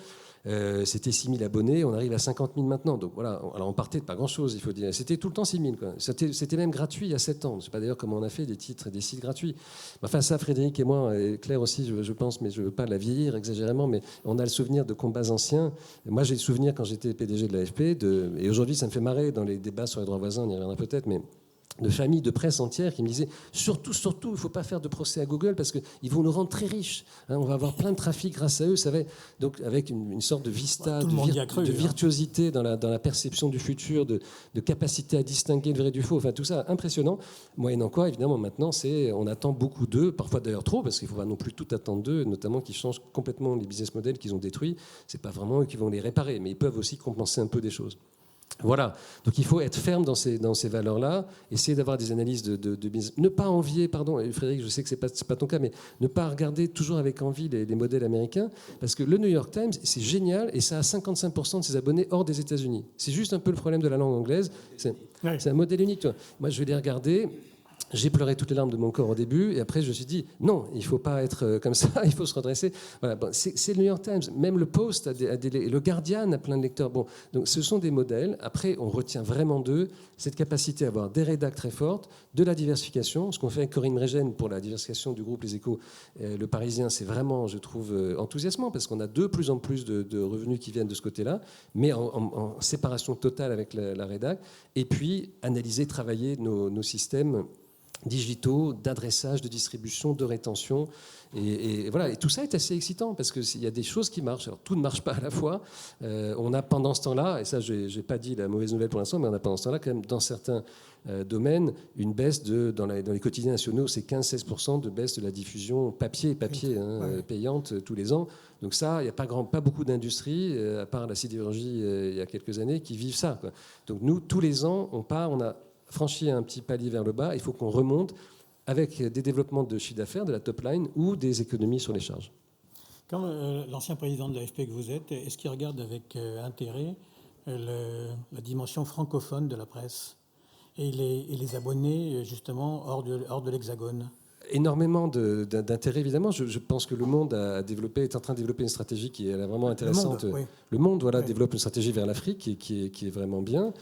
C'était 6 000 abonnés, on arrive à 50 000 maintenant. Donc voilà, alors on partait de pas grand-chose, il faut dire. C'était tout le temps 6 000. Quoi. C'était même gratuit il y a 7 ans. Je ne sais pas d'ailleurs comment on a fait des titres et des sites gratuits. Enfin, ça, Frédéric et moi, et Claire aussi, je pense, mais je ne veux pas la vieillir exagérément, mais on a le souvenir de combats anciens. Moi, j'ai le souvenir quand j'étais PDG de l'AFP, et aujourd'hui, ça me fait marrer dans les débats sur les droits voisins, on y reviendra peut-être, mais de familles de presse entière qui me disaient surtout, il ne faut pas faire de procès à Google parce qu'ils vont nous rendre très riches. Hein, on va avoir plein de trafic grâce à eux. Ça va, donc avec une sorte de vista, de virtuosité dans la perception du futur, de capacité à distinguer le vrai du faux. Enfin, tout ça, impressionnant. Moyennant quoi, évidemment, maintenant, on attend beaucoup d'eux, parfois d'ailleurs trop, parce qu'il ne faut pas non plus tout attendre d'eux, notamment qu'ils changent complètement les business models qu'ils ont détruits. Ce n'est pas vraiment eux qui vont les réparer, mais ils peuvent aussi compenser un peu des choses. Voilà, donc il faut être ferme dans ces valeurs-là, essayer d'avoir des analyses de business. Ne pas envier, pardon, Frédéric, je sais que c'est pas ton cas, mais ne pas regarder toujours avec envie les modèles américains, parce que le New York Times, c'est génial, et ça a 55% de ses abonnés hors des États-Unis. C'est juste un peu le problème de la langue anglaise, c'est un modèle unique. Toi. Moi, je vais les regarder. J'ai pleuré toutes les larmes de mon corps au début, et après je me suis dit, non, il ne faut pas être comme ça, il faut se redresser. Voilà, bon, c'est le New York Times, même le Post, le Guardian a plein de lecteurs. Bon, donc ce sont des modèles. Après, on retient vraiment d'eux cette capacité à avoir des rédacs très fortes, de la diversification. Ce qu'on fait avec Corinne Mregen pour la diversification du groupe Les Échos, le Parisien, c'est vraiment, je trouve, enthousiasmant, parce qu'on a de plus en plus de revenus qui viennent de ce côté-là, mais en séparation totale avec la rédac. Et puis, analyser, travailler nos systèmes digitaux, d'adressage, de distribution, de rétention. Et voilà. Et tout ça est assez excitant parce qu'il y a des choses qui marchent. Alors, tout ne marche pas à la fois. On a pendant ce temps-là, et ça, je n'ai pas dit la mauvaise nouvelle pour l'instant, mais on a pendant ce temps-là, quand même, dans certains domaines, une baisse dans les quotidiens nationaux, c'est 15-16% de baisse de la diffusion papier payante tous les ans. Donc ça, il n'y a pas beaucoup d'industries, à part la sidérurgie il y a quelques années, qui vivent ça, quoi. Donc nous, tous les ans, on a franchi un petit palier vers le bas, il faut qu'on remonte avec des développements de chiffre d'affaires, de la top line ou des économies sur les charges. Quand l'ancien président de l'AFP que vous êtes, est-ce qu'il regarde avec intérêt la dimension francophone de la presse et les abonnés justement hors de l'Hexagone? Énormément d'intérêt, évidemment. Je pense que le Monde est en train de développer une stratégie qui est vraiment intéressante. Le Monde développe une stratégie vers l'Afrique qui est vraiment bien.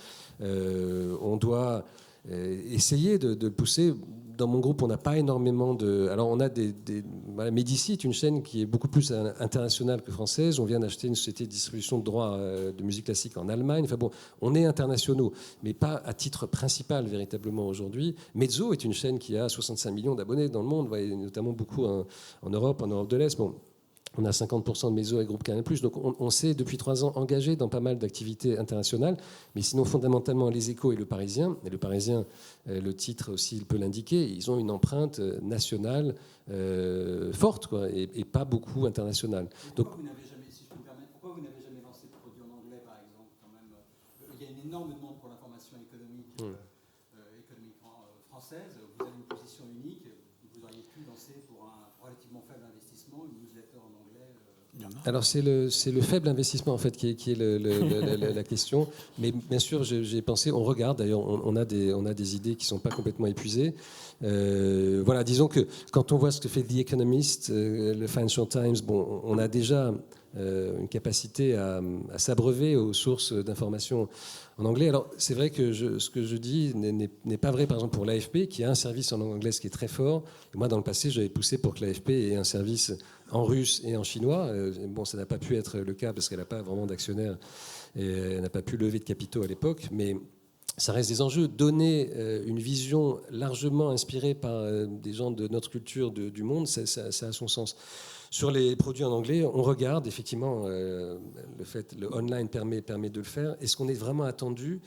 On doit essayer de pousser. Dans mon groupe, on n'a pas énormément de... Alors, on a Medici est une chaîne qui est beaucoup plus internationale que française. On vient d'acheter une société de distribution de droits de musique classique en Allemagne. Enfin bon, on est internationaux, mais pas à titre principal véritablement aujourd'hui. Mezzo est une chaîne qui a 65 millions d'abonnés dans le monde, et notamment beaucoup en Europe de l'Est. Bon. On a 50% de Meso et Groupe Canal+. Donc on s'est depuis 3 ans engagé dans pas mal d'activités internationales. Mais sinon, fondamentalement, Les Échos et Le Parisien, et Le Parisien, le titre aussi il peut l'indiquer, ils ont une empreinte nationale forte, quoi, et pas beaucoup internationale. Donc, pourquoi vous n'avez jamais, si je peux me permettre, pourquoi vous n'avez jamais lancé de produits en anglais, par exemple, quand même, il y a une énorme demande pour l'information économique, française. Vous avez une position unique. Vous auriez pu lancer pour un relativement faible investissement une newsletter en anglais. Alors c'est le faible investissement en fait qui est la question. Mais bien sûr, j'ai pensé, on regarde. D'ailleurs, on a des idées qui sont pas complètement épuisées. Voilà, disons que quand on voit ce que fait The Economist, le Financial Times, bon, on a déjà une capacité à s'abreuver aux sources d'informations en anglais. Alors c'est vrai que ce que je dis n'est pas vrai par exemple pour l'AFP qui a un service en langue anglaise qui est très fort. Et moi dans le passé j'avais poussé pour que l'AFP ait un service en russe et en chinois. Bon, ça n'a pas pu être le cas parce qu'elle n'a pas vraiment d'actionnaires et elle n'a pas pu lever de capitaux à l'époque, mais ça reste des enjeux. Donner une vision largement inspirée par des gens de notre culture, du monde, ça a son sens. Sur les produits en anglais, on regarde effectivement le online permet de le faire. Est-ce qu'on est vraiment attendu ?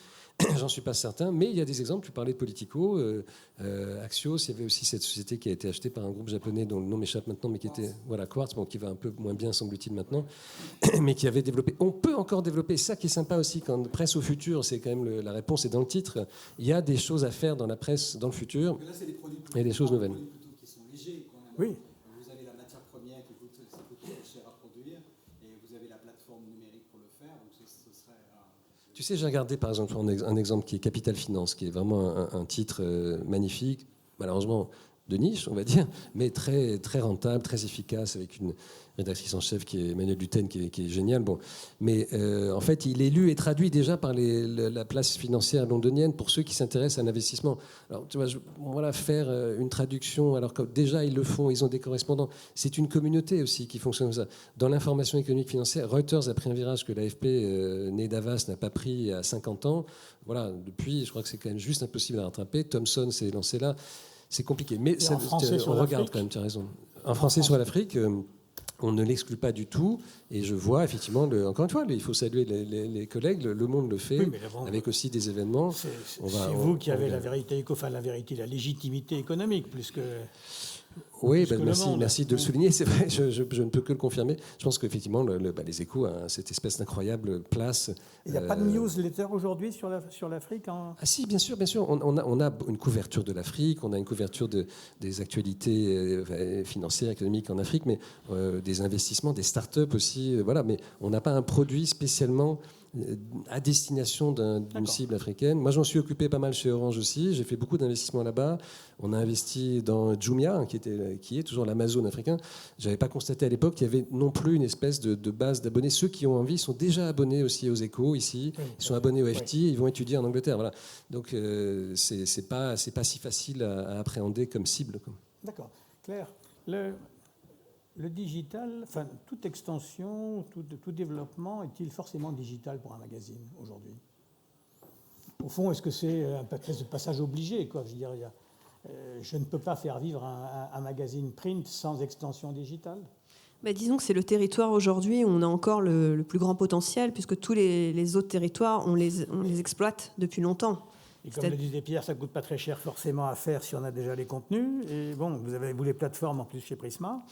J'en suis pas certain, mais il y a des exemples. Tu parlais de Politico, Axios. Il y avait aussi cette société qui a été achetée par un groupe japonais dont le nom m'échappe maintenant, mais qui était Quartz, bon, qui va un peu moins bien semble-t-il maintenant, mais qui avait développé. On peut encore développer. Ça qui est sympa aussi quand presse au futur, c'est quand même la réponse est dans le titre. Il y a des choses à faire dans la presse dans le futur. Là, c'est des produits et des choses nouvelles. Qui sont légers quand même. Oui. Vous avez la matière première qui coûte cher à produire, et vous avez la plateforme numérique pour le faire. Donc ce serait Tu sais, j'ai regardé par exemple un exemple qui est Capital Finance, qui est vraiment un titre magnifique, malheureusement de niche, on va dire, mais très, très rentable, très efficace, avec une rédactrice en chef qui est Emmanuel Duthène, qui est génial. Bon. Mais en fait, il est lu et traduit déjà par la place financière londonienne pour ceux qui s'intéressent à l'investissement. Alors, tu vois, voilà, faire une traduction, alors que déjà ils le font, ils ont des correspondants. C'est une communauté aussi qui fonctionne comme ça. Dans l'information économique financière, Reuters a pris un virage que l'AFP, né d'Havas, n'a pas pris à 50 ans. Voilà, depuis, je crois que c'est quand même juste impossible à rattraper. Thomson s'est lancé là. C'est compliqué. Mais ça, on regarde quand même, tu as raison. Un Français sur l'Afrique, on ne l'exclut pas du tout. Et je vois effectivement, encore une fois, il faut saluer les collègues. Le Monde le fait, oui, bon, avec aussi des événements. C'est vous qui avez la vérité, la légitimité économique, plus que... Oui, merci de le souligner. C'est vrai, je ne peux que le confirmer. Je pense qu'effectivement, les Échos a cette espèce d'incroyable place. Il n'y a pas de newsletter aujourd'hui sur l'Afrique Ah si, bien sûr. On a une couverture de l'Afrique, on a une couverture des actualités financières, économiques en Afrique, mais des investissements, des start-up aussi. Voilà, mais on n'a pas un produit spécialement à destination d'une cible africaine. Moi, j'en suis occupé pas mal chez Orange aussi. J'ai fait beaucoup d'investissements là-bas. On a investi dans Jumia, qui est toujours l'Amazon africain. Je n'avais pas constaté à l'époque qu'il y avait non plus une espèce de base d'abonnés. Ceux qui ont envie sont déjà abonnés aussi aux Échos ici. Ils sont abonnés au FT. Ils vont étudier en Angleterre. Voilà. Donc, c'est pas si facile à appréhender comme cible. D'accord. Claire, le digital, enfin, toute extension, tout développement est-il forcément digital pour un magazine aujourd'hui ? Au fond, est-ce que c'est un passage obligé, quoi ? Je veux dire, je ne peux pas faire vivre un magazine print sans extension digitale ? Disons que c'est le territoire aujourd'hui où on a encore le plus grand potentiel, puisque tous les autres territoires, on les exploite depuis longtemps. Et comme le disait Pierre, ça ne coûte pas très cher forcément à faire si on a déjà les contenus. Et bon, vous avez les plateformes en plus chez Prisma.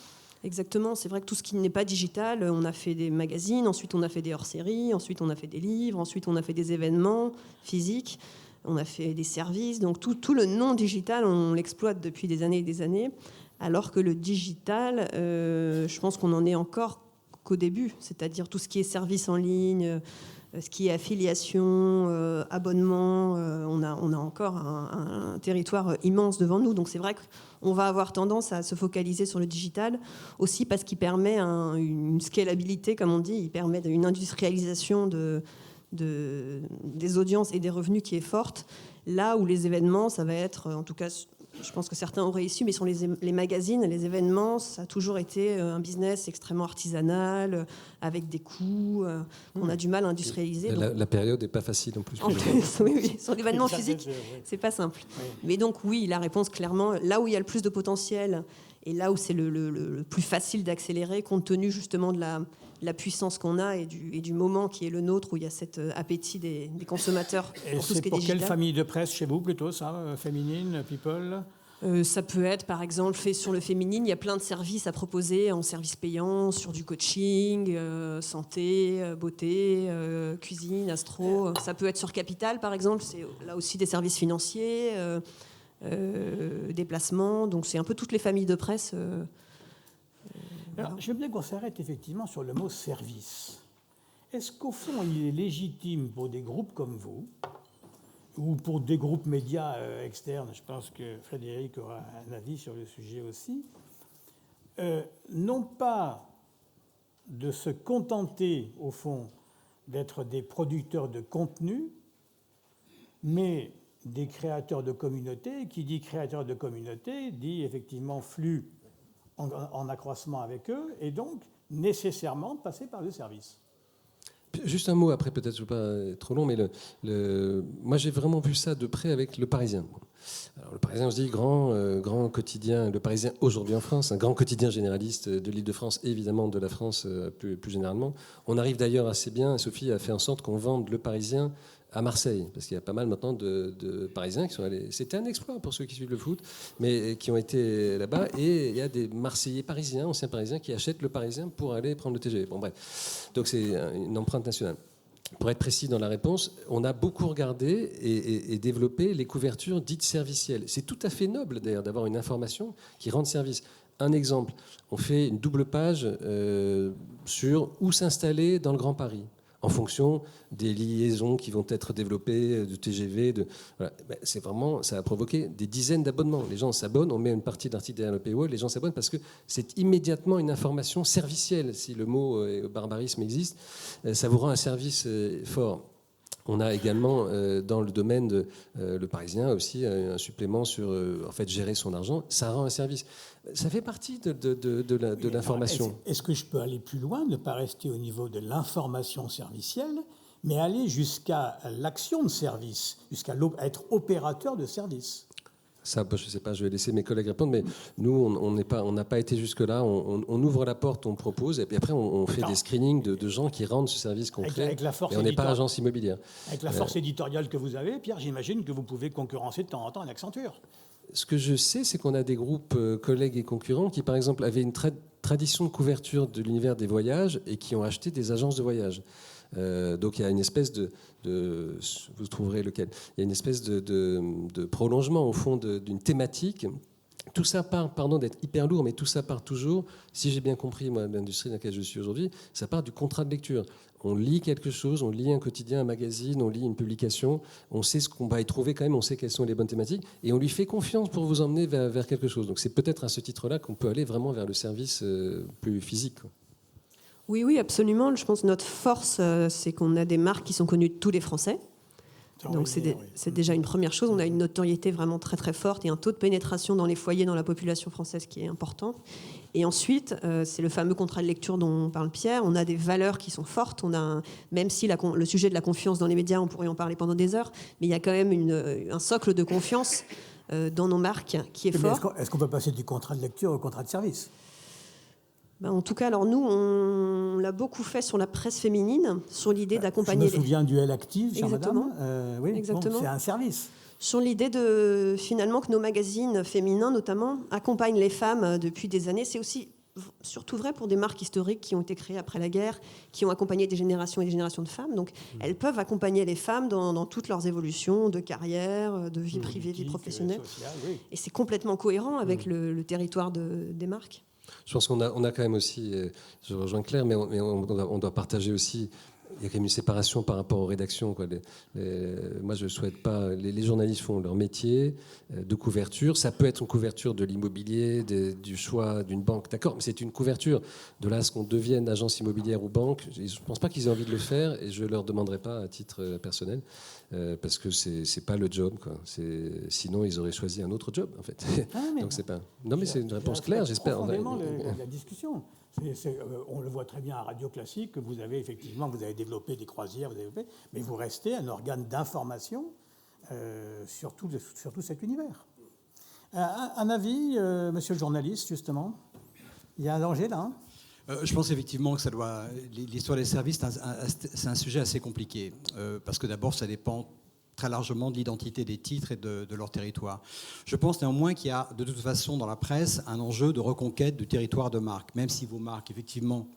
Exactement, c'est vrai que tout ce qui n'est pas digital, on a fait des magazines, ensuite on a fait des hors-séries, ensuite on a fait des livres, ensuite on a fait des événements physiques, on a fait des services. Donc tout le non-digital, on l'exploite depuis des années et des années, alors que le digital, je pense qu'on en est encore qu'au début, c'est-à-dire tout ce qui est services en ligne, ce qui est affiliation, abonnement, on a encore un territoire immense devant nous. Donc c'est vrai qu'on va avoir tendance à se focaliser sur le digital, aussi parce qu'il permet une scalabilité, comme on dit, il permet une industrialisation des audiences et des revenus qui est forte. Là où les événements, ça va être, en tout cas, je pense que certains auraient issu, mais sur les magazines, les événements, ça a toujours été un business extrêmement artisanal, avec des coûts qu'on a du mal à industrialiser. La période n'est pas facile en plus. Oui, sur l'événement physique, c'est pas simple. Oui. Mais donc oui, la réponse clairement, là où il y a le plus de potentiel Et là où c'est le plus facile d'accélérer, compte tenu justement de la puissance qu'on a et du moment qui est le nôtre, où il y a cet appétit des consommateurs Et pour tout ce c'est qui est pour digital. quelle famille de presse chez vous plutôt, ça? Féminine, people? Ça peut être, par exemple, fait sur le féminine. Il y a plein de services à proposer en service payant, sur du coaching, santé, beauté, cuisine, astro. Ça peut être sur Capital, par exemple. C'est là aussi des services financiers, déplacements. Donc c'est un peu toutes les familles de presse. Alors, je veux bien qu'on s'arrête effectivement sur le mot service. Est-ce qu'au fond, il est légitime pour des groupes comme vous, ou pour des groupes médias externes, je pense que Frédéric aura un avis sur le sujet aussi, non pas de se contenter, au fond, d'être des producteurs de contenu, mais des créateurs de communauté. Qui dit créateur de communauté dit effectivement flux en accroissement avec eux, et donc nécessairement passer par le service. Juste un mot après, peut-être je ne veux pas trop long, mais moi j'ai vraiment vu ça de près avec Le Parisien. Alors, Le Parisien, on se dit grand quotidien, Le Parisien aujourd'hui en France, un grand quotidien généraliste de l'Île-de-France et évidemment de la France plus généralement. On arrive d'ailleurs assez bien, Sophie a fait en sorte qu'on vende Le Parisien à Marseille, parce qu'il y a pas mal maintenant de Parisiens qui sont allés. C'était un exploit pour ceux qui suivent le foot, mais qui ont été là-bas. Et il y a des Marseillais parisiens, anciens Parisiens, qui achètent Le Parisien pour aller prendre le TGV. Bon, bref. Donc c'est une empreinte nationale. Pour être précis dans la réponse, on a beaucoup regardé et développé les couvertures dites servicielles. C'est tout à fait noble d'ailleurs d'avoir une information qui rende service. Un exemple, on fait une double page sur où s'installer dans le Grand Paris, en fonction des liaisons qui vont être développées, de TGV. Voilà. C'est vraiment, ça a provoqué des dizaines d'abonnements. Les gens s'abonnent, on met une partie de l'article derrière le paywall, les gens s'abonnent parce que c'est immédiatement une information servicielle. Si le mot barbarisme existe, ça vous rend un service fort. On a également, dans le domaine de Le Parisien, aussi un supplément sur en fait, gérer son argent. Ça rend un service. Ça fait partie de l'information. Est-ce que je peux aller plus loin, ne pas rester au niveau de l'information servicielle, mais aller jusqu'à l'action de service, jusqu'à être opérateur de service? Ça, je ne sais pas, je vais laisser mes collègues répondre, mais nous, on n'a pas été jusque-là. On ouvre la porte, on propose, et puis après, on fait des screenings de gens qui rendent ce service concret. Avec la force et on n'est pas agence immobilière. Avec la force éditoriale que vous avez, Pierre, j'imagine que vous pouvez concurrencer de temps en temps un Accenture. Ce que je sais, c'est qu'on a des groupes collègues et concurrents qui, par exemple, avaient une tradition de couverture de l'univers des voyages et qui ont acheté des agences de voyage. Donc il y a une espèce vous trouverez lequel, il y a une espèce de prolongement au fond d'une thématique. Tout ça part, pardon d'être hyper lourd, mais tout ça part toujours, si j'ai bien compris moi l'industrie dans laquelle je suis aujourd'hui, ça part du contrat de lecture. On lit quelque chose, on lit un quotidien, un magazine, on lit une publication, on sait ce qu'on va y trouver quand même, on sait quelles sont les bonnes thématiques, et on lui fait confiance pour vous emmener vers quelque chose. Donc c'est peut-être à ce titre-là qu'on peut aller vraiment vers le service plus physique. Oui, absolument. Je pense que notre force, c'est qu'on a des marques qui sont connues de tous les Français. Donc c'est déjà une première chose. On a une notoriété vraiment très très forte et un taux de pénétration dans les foyers, dans la population française qui est important. Et ensuite, c'est le fameux contrat de lecture dont parle Pierre. On a des valeurs qui sont fortes. Même si le sujet de la confiance dans les médias, on pourrait en parler pendant des heures, mais il y a quand même un socle de confiance dans nos marques qui est fort. Est-ce qu'on peut passer du contrat de lecture au contrat de service ? En tout cas, alors nous, on l'a beaucoup fait sur la presse féminine, sur l'idée d'accompagner. Je me souviens du L Active, chère Exactement. madame. Oui, Exactement. Bon, c'est un service. Sur l'idée de finalement que nos magazines féminins, notamment, accompagnent les femmes depuis des années. C'est aussi surtout vrai pour des marques historiques qui ont été créées après la guerre, qui ont accompagné des générations et des générations de femmes. Donc, elles peuvent accompagner les femmes dans toutes leurs évolutions de carrière, de vie privée, vie professionnelle. Sociale, oui. Et c'est complètement cohérent avec le territoire des marques. Je pense qu'on a quand même aussi, je rejoins Claire, mais on doit partager aussi, il y a quand même une séparation par rapport aux rédactions, quoi. Moi, je ne souhaite pas, les journalistes font leur métier de couverture. Ça peut être une couverture de l'immobilier, du choix d'une banque, d'accord, mais c'est une couverture. De là à ce qu'on devienne agence immobilière ou banque, je ne pense pas qu'ils aient envie de le faire et je ne leur demanderai pas à titre personnel. Parce que c'est pas le job, quoi. Sinon ils auraient choisi un autre job en fait. Donc c'est pas. Non mais c'est une réponse claire, j'espère. Profondément la discussion. On le voit très bien à Radio Classique que vous avez développé des croisières, mais vous restez un organe d'information sur tout cet univers. Un avis, monsieur le journaliste, justement? Il y a un danger là, hein? Je pense effectivement que ça doit. L'histoire des services, c'est un sujet assez compliqué. Parce que d'abord, ça dépend très largement de l'identité des titres et de leur territoire. Je pense néanmoins qu'il y a de toute façon dans la presse un enjeu de reconquête du territoire de marque, même si vos marques, effectivement,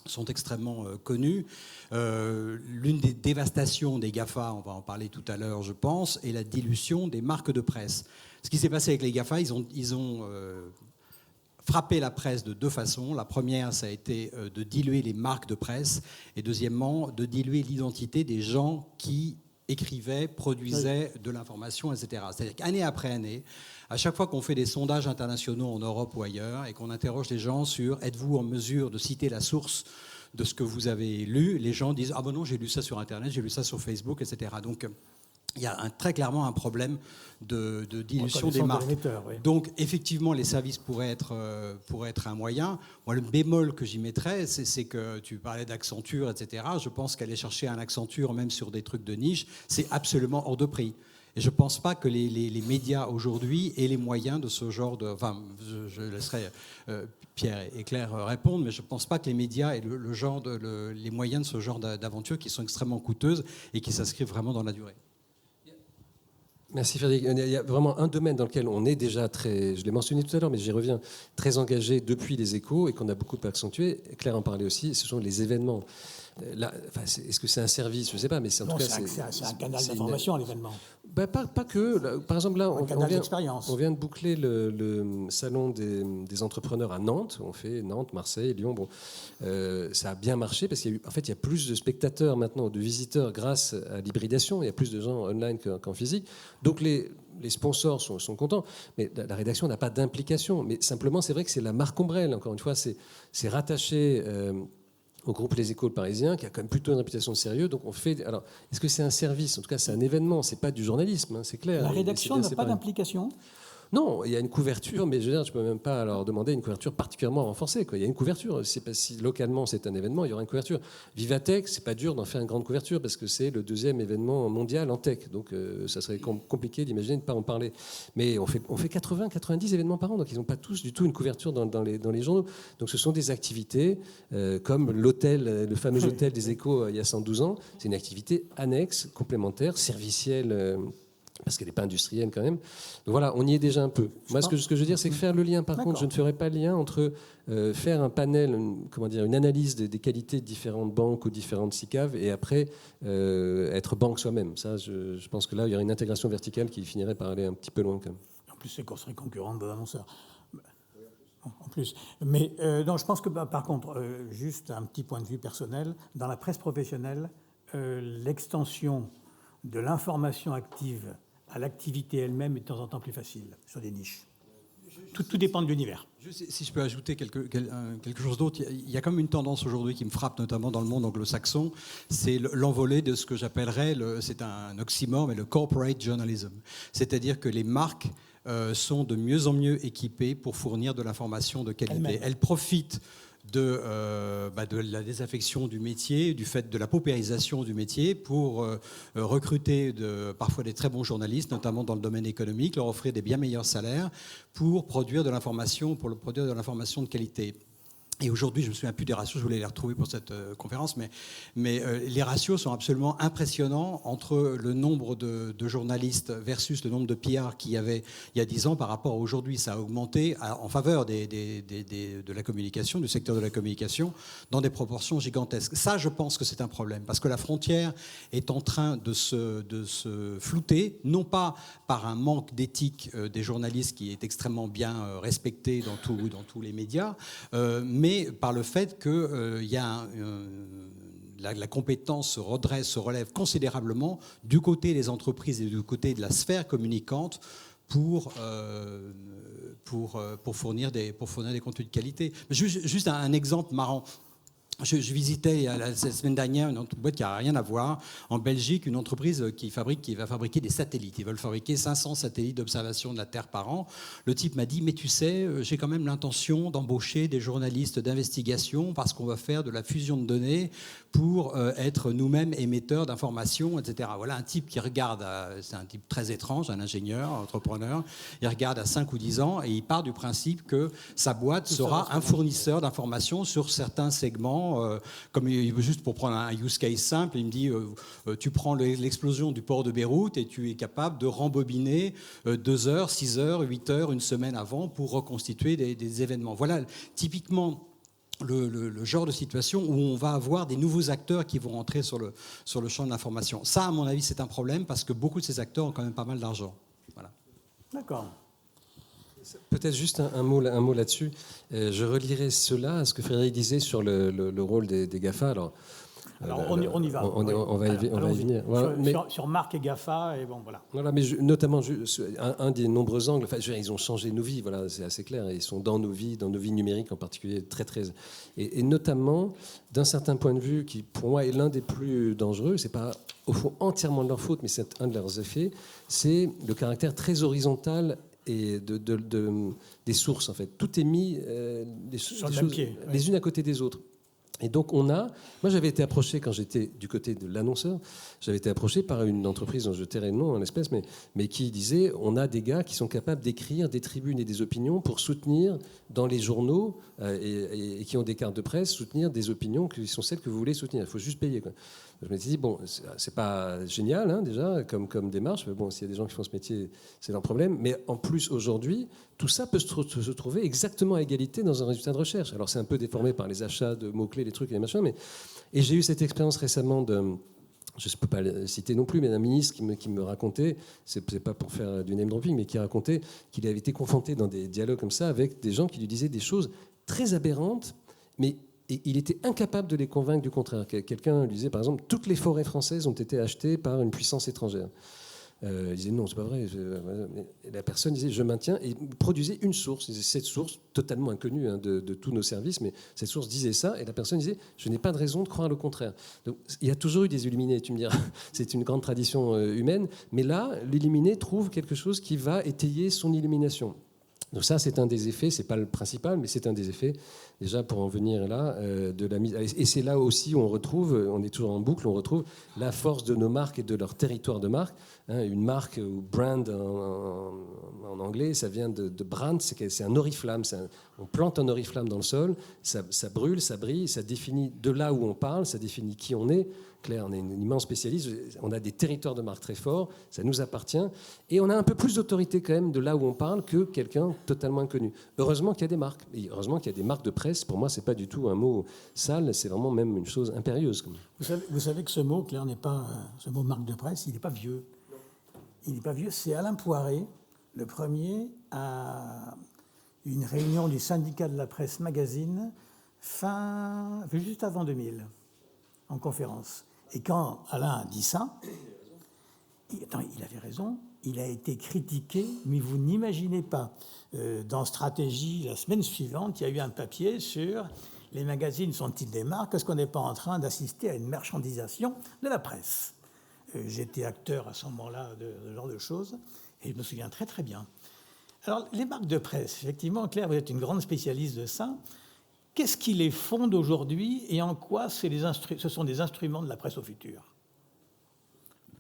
sont extrêmement connues. L'une des dévastations des GAFA, on va en parler tout à l'heure, je pense, est la dilution des marques de presse. Ce qui s'est passé avec les GAFA, ils ont frapper la presse de deux façons. La première, ça a été de diluer les marques de presse et deuxièmement, de diluer l'identité des gens qui écrivaient, produisaient de l'information, etc. C'est-à-dire qu'année après année, à chaque fois qu'on fait des sondages internationaux en Europe ou ailleurs et qu'on interroge les gens sur « êtes-vous en mesure de citer la source de ce que vous avez lu ?», les gens disent « ah ben non, j'ai lu ça sur Internet, j'ai lu ça sur Facebook, etc. » Donc, il y a très clairement un problème de dilution des marques. Oui. Donc, effectivement, les services pourraient être un moyen. Moi, le bémol que j'y mettrais, c'est que tu parlais d'Accenture, etc. Je pense qu'aller chercher un Accenture, même sur des trucs de niche, c'est absolument hors de prix. Et je ne pense pas que les médias aujourd'hui aient les moyens de ce genre de... Enfin, je laisserai Pierre et Claire répondre, mais je ne pense pas que les médias aient les moyens de ce genre d'aventures qui sont extrêmement coûteuses et qui s'inscrivent vraiment dans la durée. Merci Frédéric. Il y a vraiment un domaine dans lequel on est déjà très, je l'ai mentionné tout à l'heure, mais j'y reviens, très engagé depuis les Échos et qu'on a beaucoup accentué. Claire en parlait aussi, ce sont les événements. Là, est-ce que c'est un service? Je ne sais pas, mais c'est en tout cas... C'est un canal d'information, l'événement. Pas que. Par exemple, là, on vient de boucler le salon des entrepreneurs à Nantes. On fait Nantes, Marseille, Lyon. Bon, ça a bien marché parce qu'il y a plus de spectateurs maintenant, de visiteurs grâce à l'hybridation. Il y a plus de gens online qu'en physique. Donc les sponsors sont contents, mais la rédaction n'a pas d'implication. Mais simplement, c'est vrai que c'est la marque ombrelle. Encore une fois, c'est rattaché au groupe Les Échos Parisiens, qui a quand même plutôt une réputation de sérieux. Donc on fait. Alors, est-ce que c'est un service? En tout cas, c'est un événement. C'est pas du journalisme, hein, c'est clair. La rédaction n'a pas d'implication? Non, il y a une couverture, mais je veux dire, je peux même pas leur demander une couverture particulièrement renforcée. Il y a une couverture. C'est pas si localement c'est un événement, il y aura une couverture. Vivatech, c'est pas dur d'en faire une grande couverture parce que c'est le 2e événement mondial en tech. Donc ça serait compliqué d'imaginer de ne pas en parler. Mais on fait 80-90 événements par an, donc ils n'ont pas tous du tout une couverture dans les journaux. Donc ce sont des activités comme l'hôtel, le fameux hôtel des Échos il y a 112 ans. C'est une activité annexe, complémentaire, servicielle. Parce qu'elle n'est pas industrielle quand même. Donc voilà, on y est déjà un peu. Moi, ce que je veux dire, c'est que faire le lien, par contre, je ne ferai pas le lien entre faire un panel, une analyse des qualités de différentes banques ou différentes SICAV et après être banque soi-même. Ça, je pense que là, il y aurait une intégration verticale qui finirait par aller un petit peu loin quand même. En plus, c'est qu'on serait concurrent de l'annonceur. En plus. Mais non, je pense que, par contre, juste un petit point de vue personnel, dans la presse professionnelle, l'extension de l'information active à l'activité elle-même est de temps en temps plus facile sur des niches. Tout dépend de l'univers. Si je peux ajouter quelque chose d'autre, il y a comme une tendance aujourd'hui qui me frappe, notamment dans le monde anglo-saxon, c'est l'envolée de ce que j'appellerais, c'est un oxymore, mais le corporate journalism. C'est-à-dire que les marques sont de mieux en mieux équipées pour fournir de l'information de qualité. Elles profitent de la désaffection du métier, du fait de la paupérisation du métier pour recruter parfois des très bons journalistes, notamment dans le domaine économique, leur offrir des bien meilleurs salaires pour produire de l'information de qualité. Et aujourd'hui, je ne me souviens plus des ratios, je voulais les retrouver pour cette conférence, mais les ratios sont absolument impressionnants entre le nombre de journalistes versus le nombre de PR qu'il y avait il y a 10 ans par rapport à aujourd'hui. Ça a augmenté en faveur de la communication, du secteur de la communication, dans des proportions gigantesques. Ça, je pense que c'est un problème, parce que la frontière est en train de se flouter, non pas par un manque d'éthique des journalistes qui est extrêmement bien respecté dans tous les médias, mais par le fait que la compétence se relève considérablement du côté des entreprises et du côté de la sphère communicante pour fournir des contenus de qualité. Juste un exemple marrant. Je visitais la semaine dernière une boîte qui n'a rien à voir. En Belgique, une entreprise qui va fabriquer des satellites. Ils veulent fabriquer 500 satellites d'observation de la Terre par an. Le type m'a dit, mais tu sais, j'ai quand même l'intention d'embaucher des journalistes d'investigation parce qu'on va faire de la fusion de données pour être nous-mêmes émetteurs d'informations, etc. Voilà un type qui regarde, c'est un type très étrange, un ingénieur, un entrepreneur, il regarde à 5 ou 10 ans et il part du principe que sa boîte sera un fournisseur d'informations sur certains segments. Comme juste pour prendre un use case simple, il me dit tu prends l'explosion du port de Beyrouth et tu es capable de rembobiner 2 heures, 6 heures, 8 heures, une semaine avant pour reconstituer des événements. Voilà typiquement le genre de situation où on va avoir des nouveaux acteurs qui vont rentrer sur le champ de l'information. Ça, à mon avis, c'est un problème parce que beaucoup de ces acteurs ont quand même pas mal d'argent. Voilà. D'accord. Peut-être juste un mot là-dessus. Je relierai cela à ce que Frédéric disait sur le rôle des GAFA. Alors on y va. On va y venir. Voilà, sur Marc et GAFA, et bon, voilà. Voilà, mais notamment, un des nombreux angles, enfin, ils ont changé nos vies, voilà, c'est assez clair. Ils sont dans nos vies numériques en particulier, très. Et notamment, d'un certain point de vue, qui pour moi est l'un des plus dangereux, c'est pas au fond entièrement de leur faute, mais c'est un de leurs effets, c'est le caractère très horizontal et des sources, en fait. Tout est mis des choses, les unes à côté des autres. Et donc moi j'avais été approché quand j'étais du côté de l'annonceur, j'avais été approché par une entreprise dont je tairai le nom en l'espèce, mais qui disait on a des gars qui sont capables d'écrire des tribunes et des opinions pour soutenir dans les journaux et qui ont des cartes de presse, soutenir des opinions qui sont celles que vous voulez soutenir. Il faut juste payer, quoi. Je me suis dit, bon, c'est pas génial, hein, déjà, comme démarche, mais bon, s'il y a des gens qui font ce métier, c'est leur problème. Mais en plus, aujourd'hui, tout ça peut se trouver exactement à égalité dans un résultat de recherche. Alors, c'est un peu déformé par les achats de mots-clés, les trucs et les machins, et j'ai eu cette expérience récemment je ne peux pas le citer non plus, mais d'un ministre qui me racontait, c'est pas pour faire du name dropping, mais qui racontait qu'il avait été confronté dans des dialogues comme ça avec des gens qui lui disaient des choses très aberrantes, mais et il était incapable de les convaincre du contraire. Quelqu'un lui disait, par exemple, toutes les forêts françaises ont été achetées par une puissance étrangère. Il disait, non, c'est pas vrai. Et la personne disait, je maintiens, et il produisait une source. Cette source, totalement inconnue de tous nos services, mais cette source disait ça, et la personne disait, je n'ai pas de raison de croire le contraire. Donc, il y a toujours eu des illuminés, tu me diras. C'est une grande tradition humaine, mais là, l'illuminé trouve quelque chose qui va étayer son illumination. Donc ça, c'est un des effets, c'est pas le principal, mais c'est un des effets, déjà pour en venir là, de la mise. Et c'est là aussi où on retrouve, on est toujours en boucle, on retrouve la force de nos marques et de leur territoire de marque. Une marque ou brand en anglais, ça vient de brand, c'est un oriflamme. On plante un oriflamme dans le sol, ça brûle, ça brille, ça définit de là où on parle, ça définit qui on est. Claire, on est une immense spécialiste, on a des territoires de marque très forts, ça nous appartient, et on a un peu plus d'autorité quand même de là où on parle que quelqu'un totalement inconnu. Heureusement qu'il y a des marques, et heureusement qu'il y a des marques de presse. Pour moi, c'est pas du tout un mot sale, c'est vraiment même une chose impérieuse. Vous savez que ce mot, Claire, n'est pas ce mot marque de presse, il n'est pas vieux. Il n'est pas vieux, c'est Alain Poiré, le premier, à une réunion du syndicat de la presse magazine, juste avant 2000, en conférence. Et quand Alain a dit ça, il avait raison, il a été critiqué, mais vous n'imaginez pas. Dans Stratégie, la semaine suivante, il y a eu un papier sur les magazines sont-ils des marques ? Est-ce qu'on n'est pas en train d'assister à une marchandisation de la presse ? J'étais acteur à ce moment-là de ce genre de choses, et je me souviens très très bien. Alors, les marques de presse, effectivement, Claire, vous êtes une grande spécialiste de ça. Qu'est-ce qui les fonde aujourd'hui et en quoi ce sont des instruments de la presse au futur ?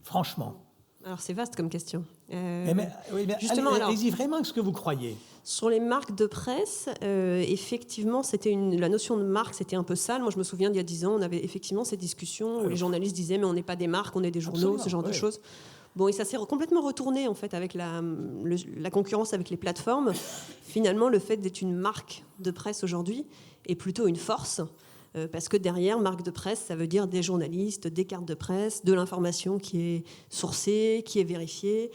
Franchement. Alors, c'est vaste comme question. Justement, allez-y vraiment ce que vous croyez. Sur les marques de presse, effectivement, la notion de marque, c'était un peu sale. Moi, je me souviens d'il y a 10 ans, on avait effectivement cette discussion où les journalistes disaient « mais on n'est pas des marques, on est des journaux », ce genre de choses. Bon, et ça s'est complètement retourné, en fait, avec la concurrence avec les plateformes. Finalement, le fait d'être une marque de presse aujourd'hui est plutôt une force, parce que derrière, marque de presse, ça veut dire des journalistes, des cartes de presse, de l'information qui est sourcée, qui est vérifiée.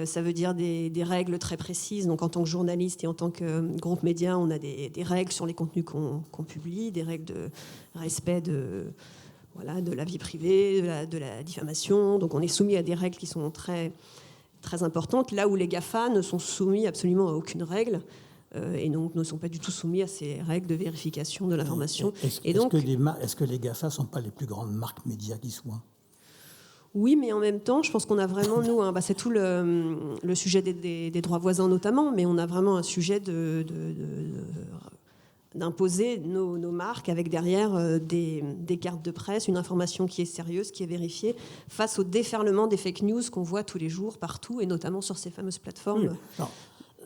Ça veut dire des règles très précises. Donc, en tant que journaliste et en tant que groupe média, on a des règles sur les contenus qu'on publie, des règles de respect de la vie privée, de la diffamation. Donc, on est soumis à des règles qui sont très, très importantes, là où les GAFA ne sont soumis absolument à aucune règle. et donc ne sont pas du tout soumis à ces règles de vérification de l'information. Est-ce que les GAFA ne sont pas les plus grandes marques médias qui soient ? Oui, mais en même temps, je pense qu'on a vraiment, nous, c'est tout le sujet des droits voisins notamment, mais on a vraiment un sujet d'imposer nos marques avec derrière des cartes de presse, une information qui est sérieuse, qui est vérifiée, face au déferlement des fake news qu'on voit tous les jours partout, et notamment sur ces fameuses plateformes. Oui. Non,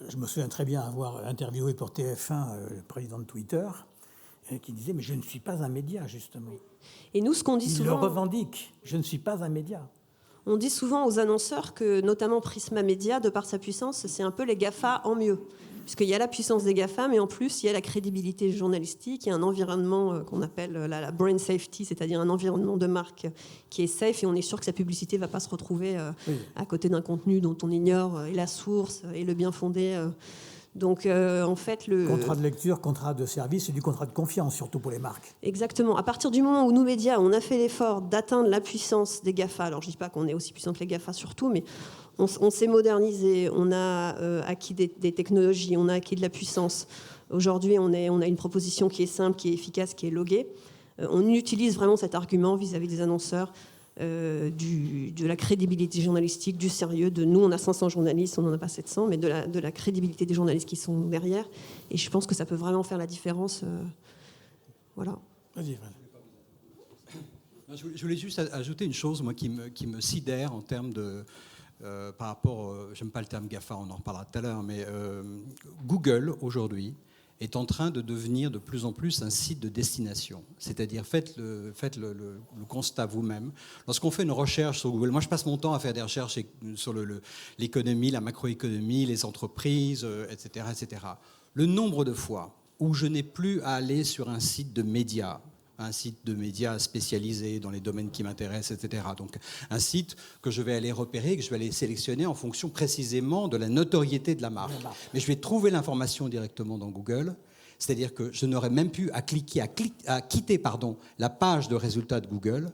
je me souviens très bien avoir interviewé pour TF1 le président de Twitter, qui disait « mais je ne suis pas un média, justement ». Et nous, ce qu'on dit Il souvent... le revendique, je ne suis pas un média. On dit souvent aux annonceurs que, notamment Prisma Media, de par sa puissance, c'est un peu les GAFA en mieux. Puisqu'il y a la puissance des GAFA, mais en plus, il y a la crédibilité journalistique, il y a un environnement qu'on appelle la brand safety, c'est-à-dire un environnement de marque qui est safe, et on est sûr que sa publicité ne va pas se retrouver à côté d'un contenu dont on ignore et la source et le bien fondé. Donc, en fait, Contrat de lecture, contrat de service, c'est du contrat de confiance, surtout pour les marques. Exactement. À partir du moment où nous, médias, on a fait l'effort d'atteindre la puissance des GAFA, alors je ne dis pas qu'on est aussi puissant que les GAFA surtout, mais on s'est modernisé, on a acquis des technologies, on a acquis de la puissance. Aujourd'hui, on a une proposition qui est simple, qui est efficace, qui est loguée. On utilise vraiment cet argument vis-à-vis des annonceurs, de la crédibilité journalistique, du sérieux. Nous, on a 500 journalistes, on n'en a pas 700, mais de la crédibilité des journalistes qui sont derrière. Et je pense que ça peut vraiment faire la différence. Voilà. Vas-y, Je voulais juste ajouter une chose, moi, qui me sidère en termes de... par rapport, j'aime pas le terme GAFA, on en reparlera tout à l'heure, mais Google, aujourd'hui, est en train de devenir de plus en plus un site de destination. C'est-à-dire, faites le constat vous-même. Lorsqu'on fait une recherche sur Google, moi je passe mon temps à faire des recherches sur l'économie, la macroéconomie, les entreprises, etc., etc. Le nombre de fois où je n'ai plus à aller sur un site de médias spécialisé dans les domaines qui m'intéressent, etc. Donc un site que je vais aller repérer, que je vais aller sélectionner en fonction précisément de la notoriété de la marque. Mais je vais trouver l'information directement dans Google, c'est-à-dire que je n'aurais même plus à quitter la page de résultats de Google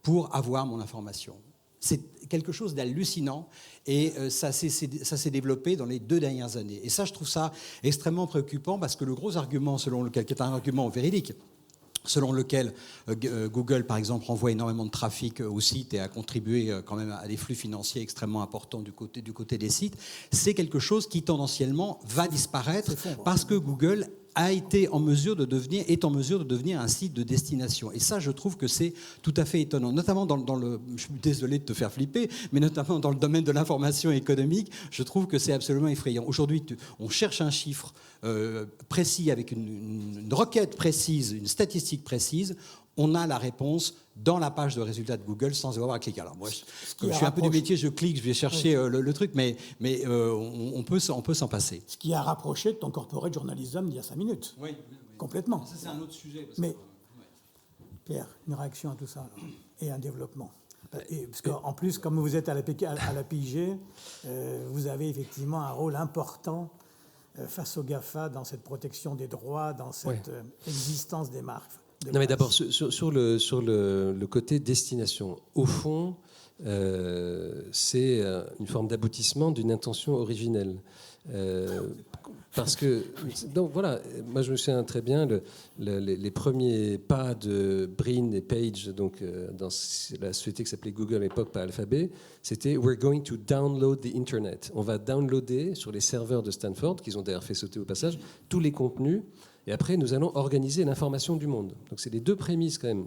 pour avoir mon information. C'est quelque chose d'hallucinant et ça s'est développé dans les 2 dernières années. Et ça, je trouve ça extrêmement préoccupant parce que le gros argument selon lequel, qui est un argument véridique, selon lequel Google, par exemple, renvoie énormément de trafic au site et a contribué quand même à des flux financiers extrêmement importants du côté des sites, c'est quelque chose qui tendanciellement va disparaître parce que Google est en mesure de devenir un site de destination. Et ça, je trouve que c'est tout à fait étonnant. Notamment je suis désolé de te faire flipper, mais notamment dans le domaine de l'information économique, je trouve que c'est absolument effrayant. Aujourd'hui, on cherche un chiffre précis avec une requête précise, une statistique précise. On a la réponse dans la page de résultats de Google sans avoir à cliquer. Alors moi, je suis un peu du métier, je clique, je vais chercher le truc, mais on peut s'en passer. Ce qui a rapproché de ton corporate journalism d'il y a 5 minutes. Oui. Complètement. Ça, c'est un autre sujet. Pierre, une réaction à tout ça, alors, et un développement. Parce qu'en plus, comme vous êtes à la PIG, vous avez effectivement un rôle important face aux GAFA dans cette protection des droits, dans cette existence des marques. Non, mais d'abord, sur le côté destination, au fond, c'est une forme d'aboutissement d'une intention originelle. Parce que, donc voilà, moi je me souviens très bien les premiers pas de Brin et Page, donc dans la société qui s'appelait Google à l'époque, pas Alphabet, c'était We're going to download the Internet. On va downloader sur les serveurs de Stanford, qu'ils ont d'ailleurs fait sauter au passage, tous les contenus. Et après, nous allons organiser l'information du monde. Donc, c'est les 2 prémices quand même.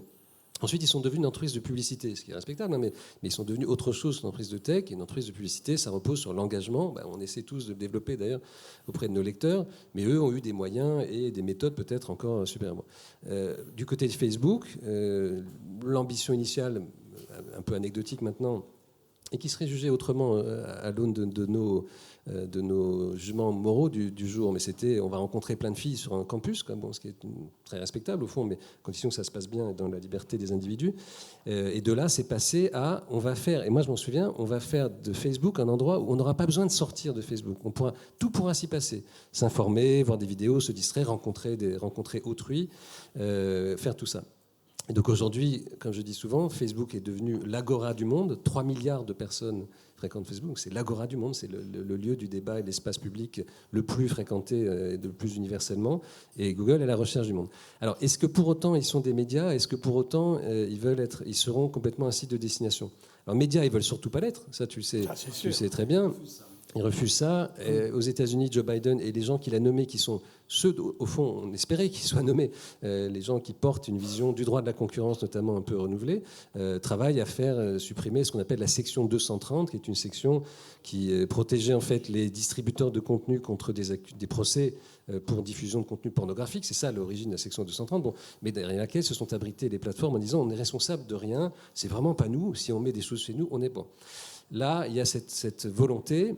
Ensuite, ils sont devenus une entreprise de publicité, ce qui est respectable, hein, mais ils sont devenus autre chose qu'une entreprise de tech. Et une entreprise de publicité, ça repose sur l'engagement. On essaie tous de le développer d'ailleurs auprès de nos lecteurs, mais eux ont eu des moyens et des méthodes peut-être encore supérieures. Du côté de Facebook, l'ambition initiale, un peu anecdotique maintenant, et qui serait jugée autrement à l'aune de nos jugements moraux du jour. Mais c'était, on va rencontrer plein de filles sur un campus, ce qui est très respectable au fond, mais à condition que ça se passe bien dans la liberté des individus. Et de là, c'est passé à, on va faire, et moi je m'en souviens, on va faire de Facebook un endroit où on n'aura pas besoin de sortir de Facebook. Tout pourra s'y passer. S'informer, voir des vidéos, se distraire, rencontrer autrui, faire tout ça. Et donc aujourd'hui, comme je dis souvent, Facebook est devenu l'agora du monde. 3 milliards de personnes fréquentent Facebook. C'est l'agora du monde, c'est le lieu du débat et de l'espace public le plus fréquenté et le plus universellement. Et Google est la recherche du monde. Alors, est-ce que pour autant ils sont des médias? Est-ce que pour autant ils seront complètement un site de destination? Alors, médias, ils veulent surtout pas l'être. Ça, tu sais très bien. Ils refusent ça. Aux États-Unis, Joe Biden et les gens qu'il a nommés, qui sont ceux, au fond, on espérait qu'ils soient nommés, les gens qui portent une vision du droit de la concurrence, notamment un peu renouvelée, travaillent à faire supprimer ce qu'on appelle la section 230, qui est une section qui protégeait en fait les distributeurs de contenu contre des procès pour diffusion de contenu pornographique. C'est ça l'origine de la section 230. Bon, mais derrière laquelle se sont abritées les plateformes en disant on est responsable de rien, c'est vraiment pas nous. Si on met des choses chez nous, on est bon. Là, il y a cette volonté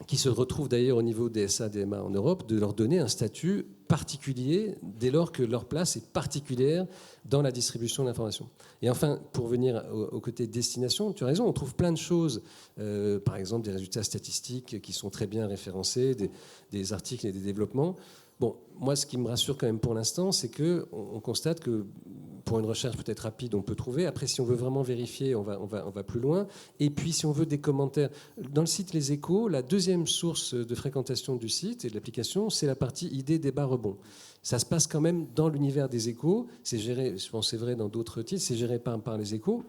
qui se retrouve d'ailleurs au niveau des DSA, DMA en Europe, de leur donner un statut particulier dès lors que leur place est particulière dans la distribution de l'information. Et enfin, pour venir au côté destination, tu as raison, on trouve plein de choses, par exemple des résultats statistiques qui sont très bien référencés, des articles et des développements. Bon, moi, ce qui me rassure quand même pour l'instant, c'est qu'on constate que pour une recherche peut-être rapide, on peut trouver. Après, si on veut vraiment vérifier, on va plus loin. Et puis, si on veut des commentaires, dans le site Les Échos, la deuxième source de fréquentation du site et de l'application, c'est la partie idées, débats, rebonds. Ça se passe quand même dans l'univers des Échos. C'est géré, je pense que c'est vrai dans d'autres titres, c'est géré par Les Échos.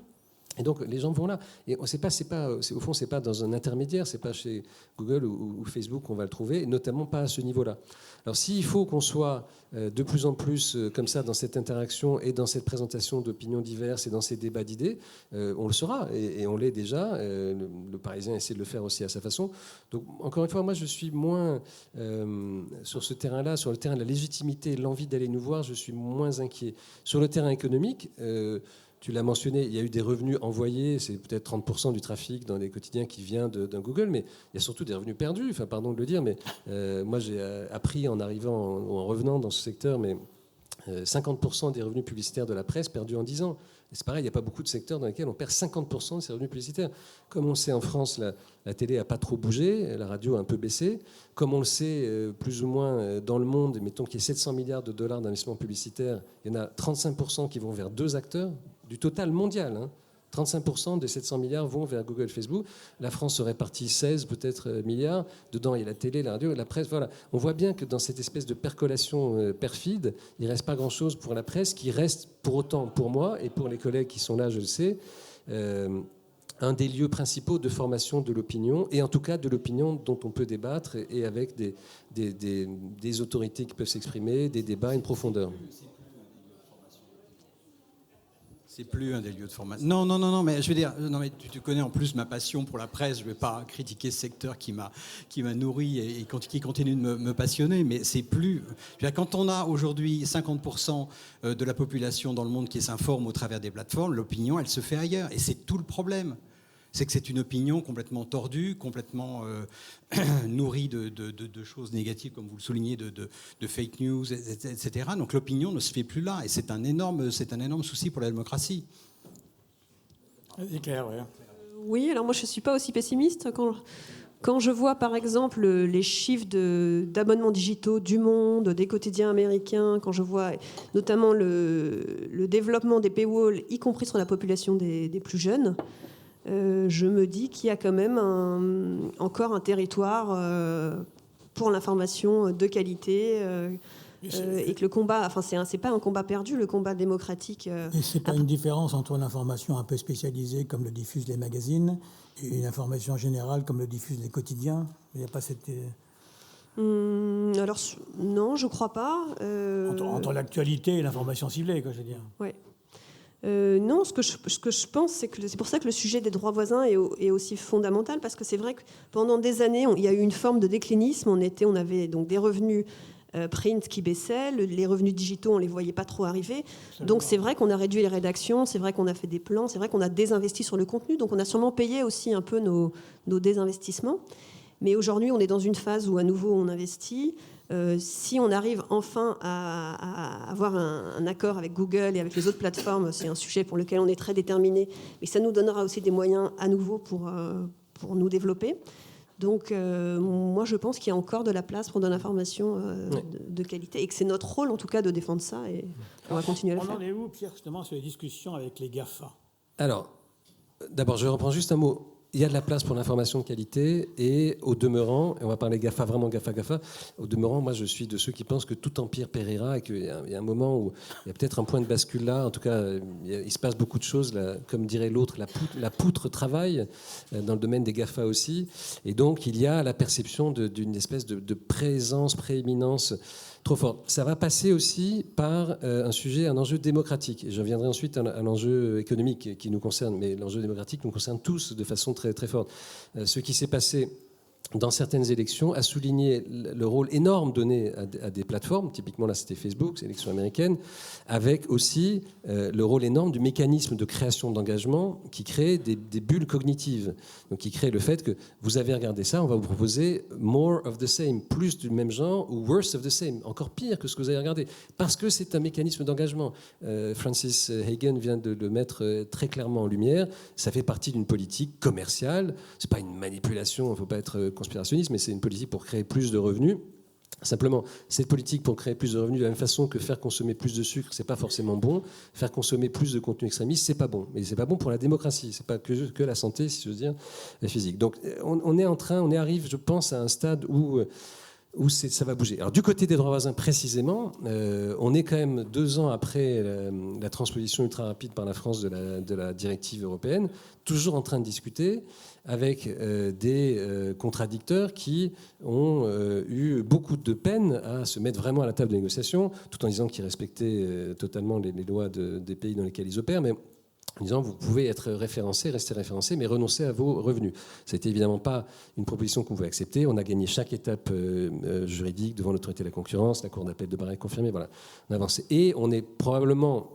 Et donc les gens vont là. Et au fond, c'est pas dans un intermédiaire, c'est pas chez Google ou Facebook qu'on va le trouver, et notamment pas à ce niveau-là. Alors s'il faut qu'on soit de plus en plus comme ça dans cette interaction et dans cette présentation d'opinions diverses et dans ces débats d'idées, on le sera et on l'est déjà. Le Parisien essaie de le faire aussi à sa façon. Donc encore une fois, moi je suis moins sur ce terrain-là, sur le terrain de la légitimité et l'envie d'aller nous voir, je suis moins inquiet. Sur le terrain économique, tu l'as mentionné, il y a eu des revenus envoyés, c'est peut-être 30% du trafic dans les quotidiens qui vient d'un Google, mais il y a surtout des revenus perdus. Enfin, pardon de le dire, mais moi j'ai appris en arrivant ou en revenant dans ce secteur, mais 50% des revenus publicitaires de la presse perdus en 10 ans. Et c'est pareil, il n'y a pas beaucoup de secteurs dans lesquels on perd 50% de ces revenus publicitaires. Comme on le sait en France, la télé n'a pas trop bougé, la radio a un peu baissé. Comme on le sait plus ou moins dans le monde, mettons qu'il y ait 700 milliards de dollars d'investissement publicitaire, il y en a 35% qui vont vers 2 acteurs du total mondial. 35% des 700 milliards vont vers Google, Facebook. La France se répartit 16 peut-être milliards. Dedans, il y a la télé, la radio, la presse. Voilà. On voit bien que dans cette espèce de percolation perfide, il ne reste pas grand-chose pour la presse, qui reste pour autant pour moi et pour les collègues qui sont là, je le sais, un des lieux principaux de formation de l'opinion, et en tout cas de l'opinion dont on peut débattre, et avec des autorités qui peuvent s'exprimer, des débats, une profondeur. C'est plus un des lieux de formation. Non, mais je veux dire, mais tu connais en plus ma passion pour la presse. Je ne vais pas critiquer ce secteur qui m'a nourri et qui continue de me passionner, mais c'est plus. Je veux dire, quand on a aujourd'hui 50% de la population dans le monde qui s'informe au travers des plateformes, l'opinion, elle se fait ailleurs, et c'est tout le problème. C'est que c'est une opinion complètement tordue, complètement nourrie de choses négatives, comme vous le soulignez, de fake news, etc. Donc l'opinion ne se fait plus là, et c'est un énorme souci pour la démocratie. C'est clair, oui. Oui, alors moi je ne suis pas aussi pessimiste. Quand je vois par exemple les chiffres d'abonnements digitaux du Monde, des quotidiens américains, quand je vois notamment le développement des paywalls, y compris sur la population des plus jeunes, je me dis qu'il y a quand même encore un territoire pour l'information de qualité et que le combat, enfin c'est pas un combat perdu, le combat démocratique. Et c'est pas une différence entre l'information un peu spécialisée comme le diffusent les magazines et une information générale comme le diffusent les quotidiens. Il n'y a pas cette alors non, je crois pas. Entre l'actualité et l'information ciblée, quoi, je veux dire. Ouais. Non, ce que je pense, c'est que c'est pour ça que le sujet des droits voisins est aussi fondamental, parce que c'est vrai que pendant des années, il y a eu une forme de déclinisme. On avait donc des revenus print qui baissaient, les revenus digitaux, on ne les voyait pas trop arriver. Donc c'est vrai qu'on a réduit les rédactions, c'est vrai qu'on a fait des plans, c'est vrai qu'on a désinvesti sur le contenu, donc on a sûrement payé aussi un peu nos désinvestissements. Mais aujourd'hui, on est dans une phase où à nouveau on investit. Si on arrive enfin à avoir un accord avec Google et avec les autres plateformes, c'est un sujet pour lequel on est très déterminé, mais ça nous donnera aussi des moyens à nouveau pour nous développer. Donc, moi, je pense qu'il y a encore de la place pour de l'information de qualité et que c'est notre rôle, en tout cas, de défendre ça et on va continuer à le faire. On en est où, Pierre, justement, sur les discussions avec les GAFA? Alors, d'abord, je reprends juste un mot. Il y a de la place pour l'information de qualité et au demeurant, et on va parler GAFA, vraiment GAFA, au demeurant, moi je suis de ceux qui pensent que tout empire périra et qu'il y a un moment où il y a peut-être un point de bascule là. En tout cas, il se passe beaucoup de choses, là, comme dirait l'autre, la poutre travaille dans le domaine des GAFA aussi. Et donc, il y a la perception d'une espèce de présence, prééminence trop forte. Ça va passer aussi par un enjeu démocratique. Et je reviendrai ensuite à l'enjeu économique qui nous concerne, mais l'enjeu démocratique nous concerne tous de façon très, très forte. Ce qui s'est passé dans certaines élections a souligné le rôle énorme donné à des plateformes, typiquement là c'était Facebook, c'est l'élection américaine, avec aussi le rôle énorme du mécanisme de création d'engagement qui crée des bulles cognitives. Donc qui crée le fait que vous avez regardé ça, on va vous proposer more of the same, plus du même genre, ou worse of the same, encore pire que ce que vous avez regardé, parce que c'est un mécanisme d'engagement. Francis Hagen vient de le mettre très clairement en lumière, ça fait partie d'une politique commerciale, c'est pas une manipulation, il ne faut pas être conspirationniste, mais c'est une politique pour créer plus de revenus. Simplement, cette politique pour créer plus de revenus, de la même façon que faire consommer plus de sucre, c'est pas forcément bon. Faire consommer plus de contenu extrémiste, c'est pas bon. Mais c'est pas bon pour la démocratie. C'est pas que la santé, si je veux dire, la physique. Donc, on arrive, je pense, à un stade où ça va bouger. Alors, du côté des droits voisins, précisément, on est quand même 2 ans après la transposition ultra rapide par la France de la directive européenne, toujours en train de discuter avec des contradicteurs qui ont eu beaucoup de peine à se mettre vraiment à la table de négociation, tout en disant qu'ils respectaient totalement les lois des pays dans lesquels ils opèrent, mais en disant vous pouvez être référencé, rester référencé, mais renoncer à vos revenus. Ça n'était évidemment pas une proposition qu'on pouvait accepter. On a gagné chaque étape juridique devant l'autorité de la concurrence, la cour d'appel de Bâle confirmée, voilà, on a avancé. Et on est probablement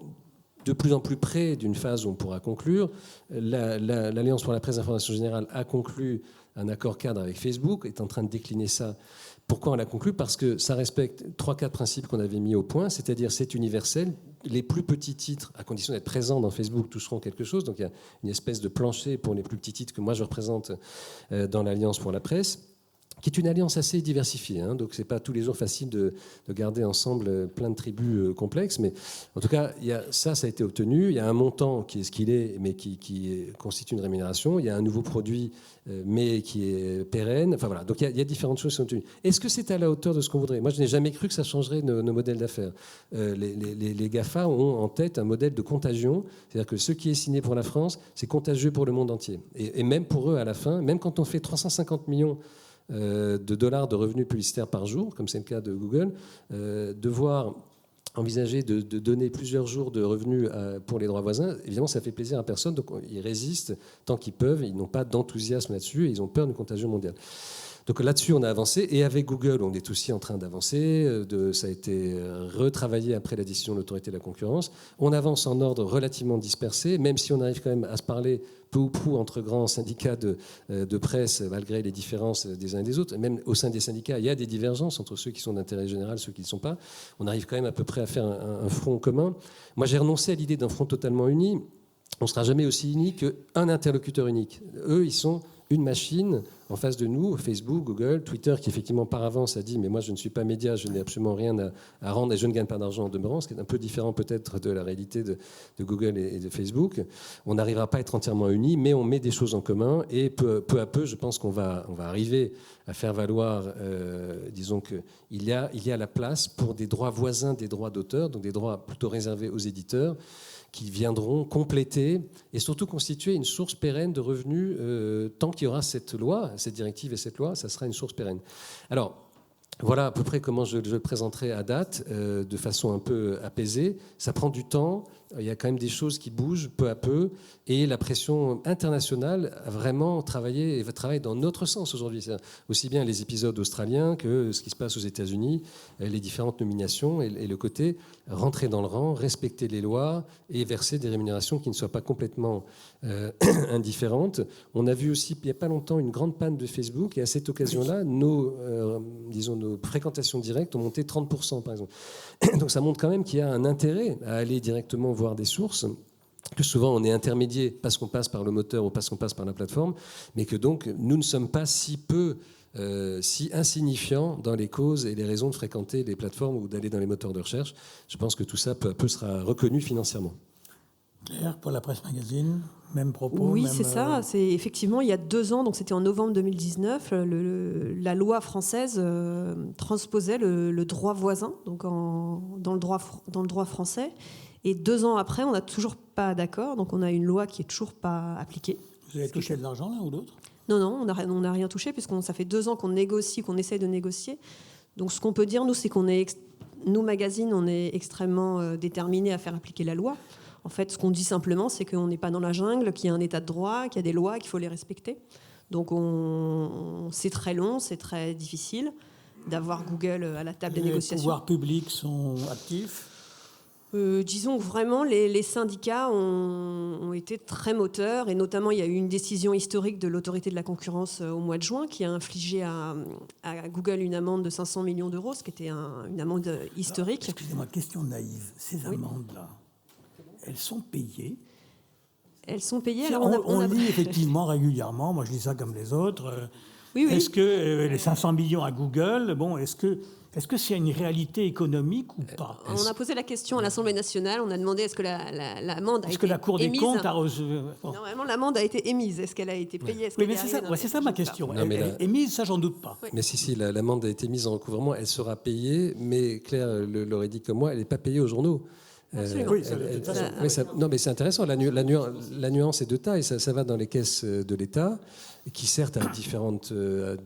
de plus en plus près d'une phase où on pourra conclure. L'Alliance pour la presse d'information générale a conclu un accord cadre avec Facebook, est en train de décliner ça. Pourquoi on l'a conclu? Parce que ça respecte 3-4 principes qu'on avait mis au point, c'est-à-dire c'est universel. Les plus petits titres, à condition d'être présents dans Facebook, toucheront quelque chose. Donc il y a une espèce de plancher pour les plus petits titres que moi je représente dans l'Alliance pour la presse, qui est une alliance assez diversifiée. Donc ce n'est pas tous les jours facile de garder ensemble plein de tribus complexes. Mais en tout cas, ça a été obtenu. Il y a un montant qui est ce qu'il est, mais qui constitue une rémunération. Il y a un nouveau produit, mais qui est pérenne. Enfin voilà. Donc il y a différentes choses qui sont obtenues. Est-ce que c'est à la hauteur de ce qu'on voudrait? Moi, je n'ai jamais cru que ça changerait nos modèles d'affaires. Les GAFA ont en tête un modèle de contagion. C'est-à-dire que ce qui est signé pour la France, c'est contagieux pour le monde entier. Et même pour eux, à la fin, même quand on fait 350 millions de dollars de revenus publicitaires par jour, comme c'est le cas de Google, devoir envisager de donner plusieurs jours de revenus pour les droits voisins, évidemment, ça fait plaisir à personne, donc ils résistent tant qu'ils peuvent, ils n'ont pas d'enthousiasme là-dessus, et ils ont peur d'une contagion mondiale. Donc là-dessus, on a avancé. Et avec Google, on est aussi en train d'avancer. Ça a été retravaillé après la décision de l'autorité de la concurrence. On avance en ordre relativement dispersé, même si on arrive quand même à se parler peu ou prou entre grands syndicats de presse, malgré les différences des uns et des autres. Même au sein des syndicats, il y a des divergences entre ceux qui sont d'intérêt général et ceux qui ne le sont pas. On arrive quand même à peu près à faire un front commun. Moi, j'ai renoncé à l'idée d'un front totalement uni. On ne sera jamais aussi uni qu'un interlocuteur unique. Eux, ils sont une machine en face de nous, Facebook, Google, Twitter, qui effectivement par avance a dit mais moi je ne suis pas média, je n'ai absolument rien à rendre et je ne gagne pas d'argent en demeurant, ce qui est un peu différent peut-être de la réalité de Google et de Facebook. On n'arrivera pas à être entièrement unis, mais on met des choses en commun et peu à peu, je pense qu'on va arriver à faire valoir, disons qu'il y a la place pour des droits voisins des droits d'auteur, donc des droits plutôt réservés aux éditeurs, qui viendront compléter et surtout constituer une source pérenne de revenus. Tant qu'il y aura cette loi, cette directive et cette loi, ça sera une source pérenne. Alors, voilà à peu près comment je le présenterai à date, de façon un peu apaisée. Ça prend du temps, il y a quand même des choses qui bougent peu à peu, et la pression internationale a vraiment travaillé et va travailler dans notre sens aujourd'hui. C'est aussi bien les épisodes australiens que ce qui se passe aux États-Unis, les différentes nominations et le côté rentrer dans le rang, respecter les lois et verser des rémunérations qui ne soient pas complètement indifférentes. On a vu aussi, il n'y a pas longtemps, une grande panne de Facebook, et à cette occasion-là, nos fréquentations directes ont monté 30%, par exemple. Donc ça montre quand même qu'il y a un intérêt à aller directement voir des sources que souvent on est intermédiaire parce qu'on passe par le moteur ou parce qu'on passe par la plateforme, mais que donc nous ne sommes pas si insignifiants dans les causes et les raisons de fréquenter les plateformes ou d'aller dans les moteurs de recherche. Je pense que tout ça peu à peu sera reconnu financièrement. Claire, pour la presse magazine, même propos. Oui, même, c'est ça. C'est effectivement il y a 2 ans, donc c'était en novembre 2019, la loi française transposait le droit voisin, donc dans le droit français. Et 2 ans après, on n'a toujours pas d'accord, donc on a une loi qui est toujours pas appliquée. Vous avez touché de l'argent l'un ou l'autre? Non, on n'a rien touché puisque ça fait 2 ans qu'on négocie, qu'on essaye de négocier. Donc ce qu'on peut dire, nous, c'est nous, magazine, on est extrêmement déterminés à faire appliquer la loi. En fait, ce qu'on dit simplement, c'est qu'on n'est pas dans la jungle, qu'il y a un état de droit, qu'il y a des lois, qu'il faut les respecter. Donc c'est très long, c'est très difficile d'avoir Google à la table des négociations. Les pouvoirs publics sont actifs? Disons que vraiment, les syndicats ont été très moteurs, et notamment, il y a eu une décision historique de l'autorité de la concurrence au mois de juin qui a infligé à Google une amende de 500 millions d'euros, ce qui était une amende historique. Alors, excusez-moi, question naïve. Ces amendes-là, elles sont payées? Elles sont payées. Si Alors on lit effectivement régulièrement, moi je lis ça comme les autres. Oui. Est-ce que les 500 millions à Google, est-ce que c'est une réalité économique ou pas? On a posé la question à l'Assemblée nationale, on a demandé est-ce que l'amende a été émise. Est-ce que la Cour des comptes a reçu... Normalement, l'amende a été émise. Est-ce qu'elle a été payée? Oui, mais c'est ça ma question. Elle est émise, ça j'en doute pas. Oui. Mais si, l'amende a été mise en recouvrement, elle sera payée, mais Claire l'aurait dit comme moi, elle n'est pas payée aux journaux. Oui, non, mais c'est intéressant. La nuance est de taille. Ça va dans les caisses de l'État, qui certes à différents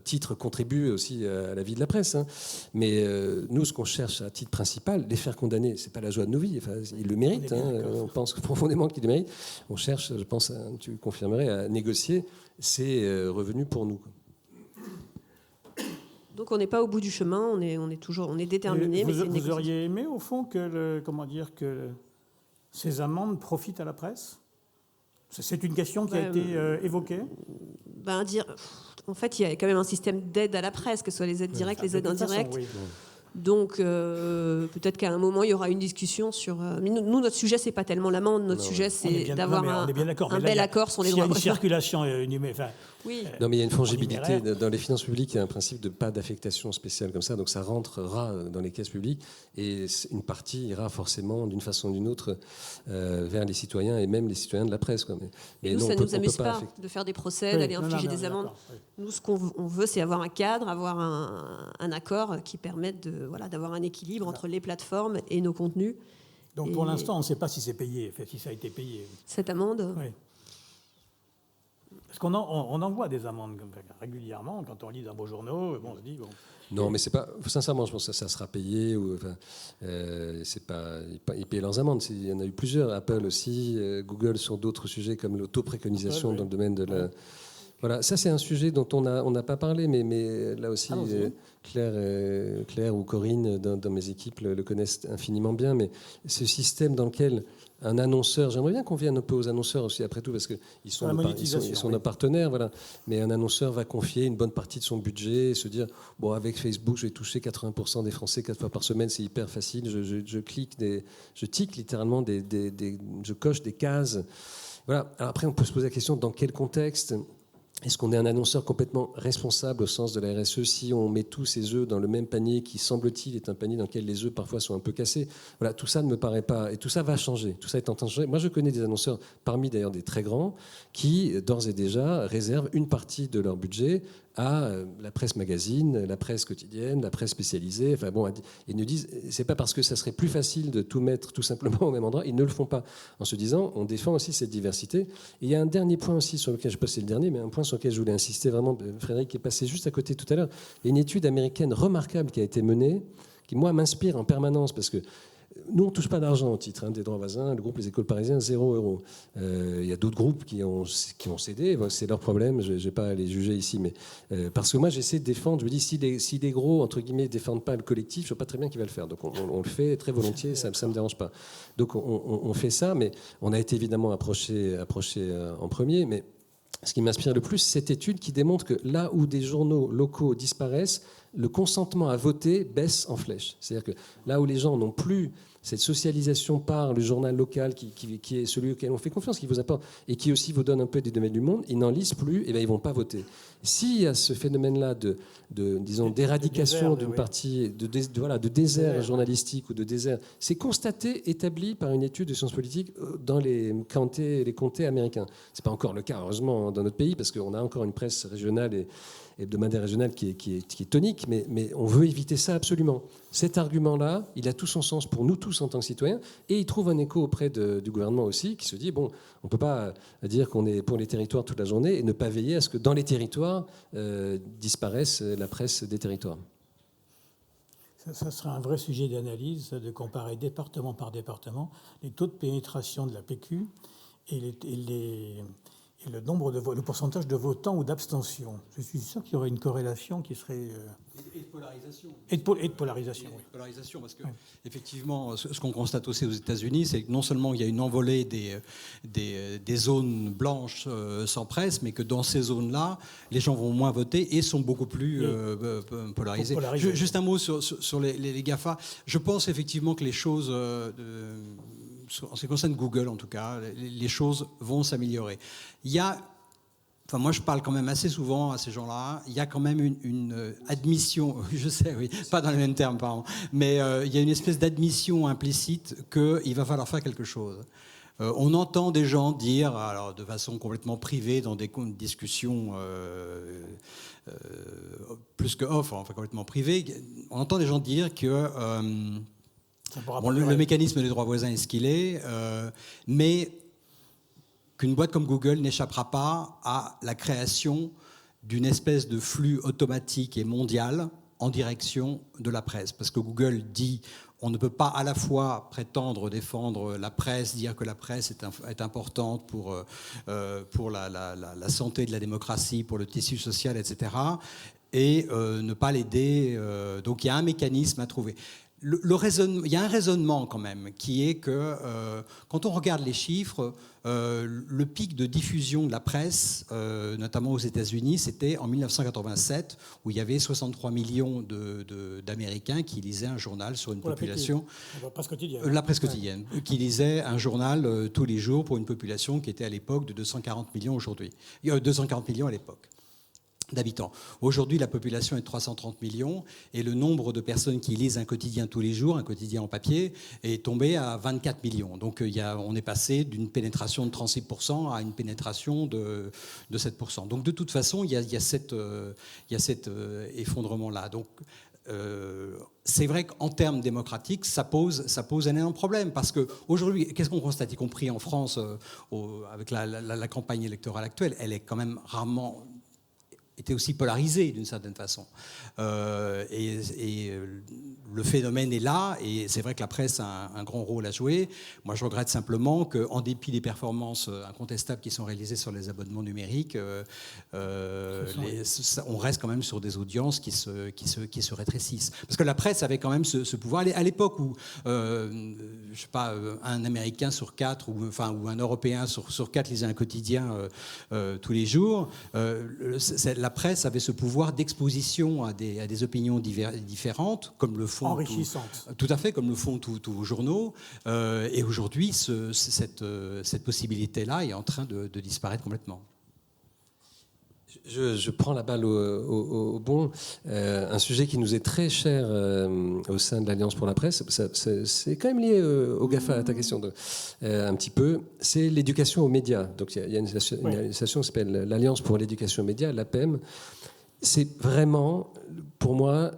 titres contribuent aussi à la vie de la presse. Hein. Mais nous, ce qu'on cherche à titre principal, les faire condamner, c'est pas la joie de nos vies. Enfin, ils le méritent. On pense profondément qu'ils le méritent. On cherche, je pense, tu confirmerais, à négocier ces revenus pour nous. Donc on n'est pas au bout du chemin, on est déterminé. Vous auriez aimé au fond que ces amendes profitent à la presse? C'est une question qui a été évoquée. En fait, il y a quand même un système d'aide à la presse, que ce soit les aides directes, les aides indirectes. Oui. Donc peut-être qu'à un moment il y aura une discussion sur. Mais nous, notre sujet c'est pas tellement l'amende, notre sujet c'est d'avoir un bel accord sur les droits. Il y a une circulation numérique. Oui. Non, mais il y a une fongibilité dans les finances publiques. Il y a un principe de pas d'affectation spéciale comme ça, donc ça rentrera dans les caisses publiques et une partie ira forcément d'une façon ou d'une autre vers les citoyens et même les citoyens de la presse. Quoi. Mais nous, non, ça ne nous amuse pas de faire des procès, d'aller infliger des amendes. Oui. Nous, ce qu'on veut, c'est avoir un cadre, avoir un accord qui permette d'avoir un équilibre entre les plateformes et nos contenus. Donc pour l'instant, on ne sait pas si c'est payé, si ça a été payé. Cette amende. Oui. Parce qu'on en voit des amendes régulièrement quand on lit dans vos journaux. On se dit Non, mais c'est pas. Sincèrement, je pense que ça sera payé. C'est pas. Ils payent leurs amendes. Il y en a eu plusieurs. Apple aussi, Google sur d'autres sujets comme l'autopréconisation dans le domaine de la. Voilà, ça c'est un sujet dont on n'a pas parlé, mais là aussi Claire ou Corinne dans mes équipes le connaissent infiniment bien. Mais ce système dans lequel un annonceur, j'aimerais bien qu'on vienne un peu aux annonceurs aussi après tout parce qu'ils sont nos partenaires, voilà. Mais un annonceur va confier une bonne partie de son budget et se dire avec Facebook je vais toucher 80% des Français 4 fois par semaine, c'est hyper facile, je tique littéralement je coche des cases. Voilà. Alors après on peut se poser la question dans quel contexte. Est-ce qu'on est un annonceur complètement responsable au sens de la RSE si on met tous ces œufs dans le même panier qui, semble-t-il, est un panier dans lequel les œufs parfois sont un peu cassés? Voilà, tout ça ne me paraît pas... Et tout ça va changer. Tout ça est en train de changer. Moi, je connais des annonceurs, parmi d'ailleurs des très grands, qui, d'ores et déjà, réservent une partie de leur budget à la presse magazine, la presse quotidienne, la presse spécialisée. Enfin bon, ils nous disent, c'est pas parce que ça serait plus facile de tout mettre tout simplement au même endroit, ils ne le font pas. En se disant, on défend aussi cette diversité. Et il y a un dernier point aussi sur lequel, je ne sais pas si c'est le dernier, mais un point sur lequel je voulais insister vraiment, Frédéric est passé juste à côté tout à l'heure. Il y a une étude américaine remarquable qui a été menée, qui moi m'inspire en permanence parce que nous, on ne touche pas d'argent au titre des droits voisins. Le groupe Les Écoles Parisiens, 0 €. Il y a d'autres groupes qui ont cédé. C'est leur problème. Je ne vais pas les juger ici. Mais, parce que moi, j'essaie de défendre. Je me dis, si les gros, entre guillemets, ne défendent pas le collectif, je ne vois pas très bien qui va le faire. Donc, on le fait très volontiers. Ça ne me dérange pas. Donc, on fait ça. Mais on a été évidemment approché en premier. Mais ce qui m'inspire le plus, c'est cette étude qui démontre que là où des journaux locaux disparaissent, le consentement à voter baisse en flèche. C'est-à-dire que là où les gens n'ont plus cette socialisation par le journal local qui est celui auquel on fait confiance, qui vous apporte et qui aussi vous donne un peu des domaines du monde, ils n'en lisent plus, et bien ils ne vont pas voter. S'il y a ce phénomène-là disons, d'éradication d'une partie, de désert journalistique ou de désert, c'est constaté, établi par une étude de sciences politiques dans les comtés américains. Ce n'est pas encore le cas, heureusement, dans notre pays, parce qu'on a encore une presse régionale et hebdomadaire régionale qui est tonique, mais on veut éviter ça absolument. Cet argument-là, il a tout son sens pour nous tous en tant que citoyens, et il trouve un écho auprès du gouvernement aussi, qui se dit, bon, on ne peut pas dire qu'on est pour les territoires toute la journée et ne pas veiller à ce que dans les territoires disparaisse la presse des territoires. Ça sera un vrai sujet d'analyse, de comparer département par département les taux de pénétration de la PQ et le pourcentage de votants ou d'abstention. Je suis sûr qu'il y aurait une corrélation qui serait... Et de polarisation. Et de polarisation, oui. Polarisation, parce que, effectivement, ce qu'on constate aussi aux États-Unis, c'est que non seulement il y a une envolée des zones blanches sans presse, mais que dans ces zones-là, les gens vont moins voter et sont beaucoup plus polarisés. Juste un mot sur les GAFA. Je pense effectivement que les choses... en ce qui concerne Google, en tout cas, les choses vont s'améliorer. Enfin, moi, je parle quand même assez souvent à ces gens-là. Il y a quand même une admission, je sais, oui, pas dans les mêmes termes, pardon, mais il y a une espèce d'admission implicite qu'il va falloir faire quelque chose. On entend des gens dire, alors de façon complètement privée, dans des discussions plus que off, enfin complètement privées, on entend des gens dire que le mécanisme des droits voisins est ce qu'il est, mais qu'une boîte comme Google n'échappera pas à la création d'une espèce de flux automatique et mondial en direction de la presse. Parce que Google dit on ne peut pas à la fois prétendre défendre la presse, dire que la presse est importante pour la santé de la démocratie, pour le tissu social, etc., et ne pas l'aider. Donc il y a un mécanisme à trouver. Il y a un raisonnement quand même qui est que quand on regarde les chiffres, le pic de diffusion de la presse, notamment aux États-Unis, c'était en 1987 où il y avait 63 millions d'Américains qui lisaient un journal sur une population. La presse quotidienne. La presse quotidienne, qui lisait un journal tous les jours pour une population qui était à l'époque de 240 millions aujourd'hui. 240 millions à l'époque d'habitants. Aujourd'hui, la population est de 330 millions et le nombre de personnes qui lisent un quotidien tous les jours, un quotidien en papier, est tombé à 24 millions. Donc on est passé d'une pénétration de 36% à une pénétration de 7%. Donc de toute façon, il y a cet effondrement-là. Donc c'est vrai qu'en termes démocratiques, ça pose un énorme problème. Parce qu'aujourd'hui, qu'est-ce qu'on constate, y compris en France, avec la campagne électorale actuelle, elle est quand même rarement... était aussi polarisée d'une certaine façon. Et le phénomène est là, et c'est vrai que la presse a un grand rôle à jouer. Moi, je regrette simplement qu'en dépit des performances incontestables qui sont réalisées sur les abonnements numériques, on reste quand même sur des audiences qui se rétrécissent. Parce que la presse avait quand même ce pouvoir. À l'époque où, je sais pas, un Américain sur 4 ou un Européen sur 4 lisait un quotidien tous les jours, la presse avait ce pouvoir d'exposition à des opinions différentes, comme le font tout à fait, comme le font tous vos journaux. Et aujourd'hui, cette possibilité-là est en train de disparaître complètement. Je prends la balle au bon. Un sujet qui nous est très cher au sein de l'Alliance pour la presse, c'est quand même lié au GAFA, à ta question, un petit peu, c'est l'éducation aux médias. Donc il y a une association qui s'appelle l'Alliance pour l'éducation aux médias, l'APEM. C'est vraiment, pour moi,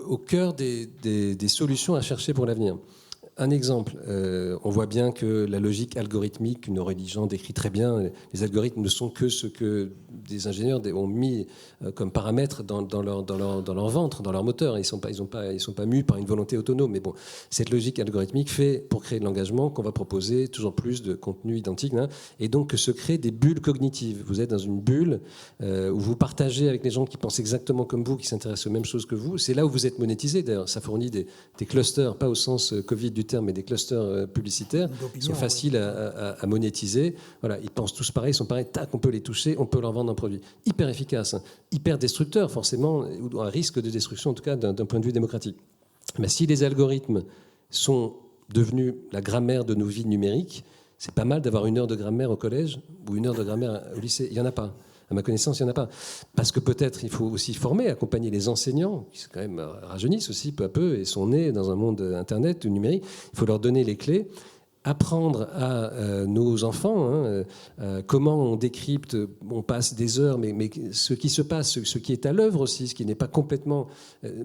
au cœur des solutions à chercher pour l'avenir. Un exemple, on voit bien que la logique algorithmique, Aurélie Jean décrit très bien, les algorithmes ne sont que ce que des ingénieurs ont mis comme paramètres dans leur ventre, dans leur moteur. Ils sont pas mus par une volonté autonome. Mais bon, cette logique algorithmique fait, pour créer de l'engagement, qu'on va proposer toujours plus de contenu identique, hein, et donc que se créent des bulles cognitives. Vous êtes dans une bulle où vous partagez avec les gens qui pensent exactement comme vous, qui s'intéressent aux mêmes choses que vous. C'est là où vous êtes monétisé. D'ailleurs, ça fournit des clusters, pas au sens Covid du terme, mais des clusters publicitaires qui sont faciles à monétiser. Voilà, ils pensent tous pareil, ils sont pareils, tac, on peut les toucher, on peut leur vendre un produit. Hyper efficace, hein, hyper destructeur forcément, ou un risque de destruction en tout cas d'un point de vue démocratique. Mais si les algorithmes sont devenu la grammaire de nos vies numériques, c'est pas mal d'avoir 1 heure de grammaire au collège ou 1 heure de grammaire au lycée. Il n'y en a pas. À ma connaissance, il n'y en a pas. Parce que peut-être il faut aussi former, accompagner les enseignants, qui quand même rajeunissent aussi peu à peu et sont nés dans un monde Internet ou numérique. Il faut leur donner les clés. Apprendre à nos enfants comment on décrypte, on passe des heures, mais ce qui se passe, ce qui est à l'œuvre aussi, ce qui n'est pas complètement...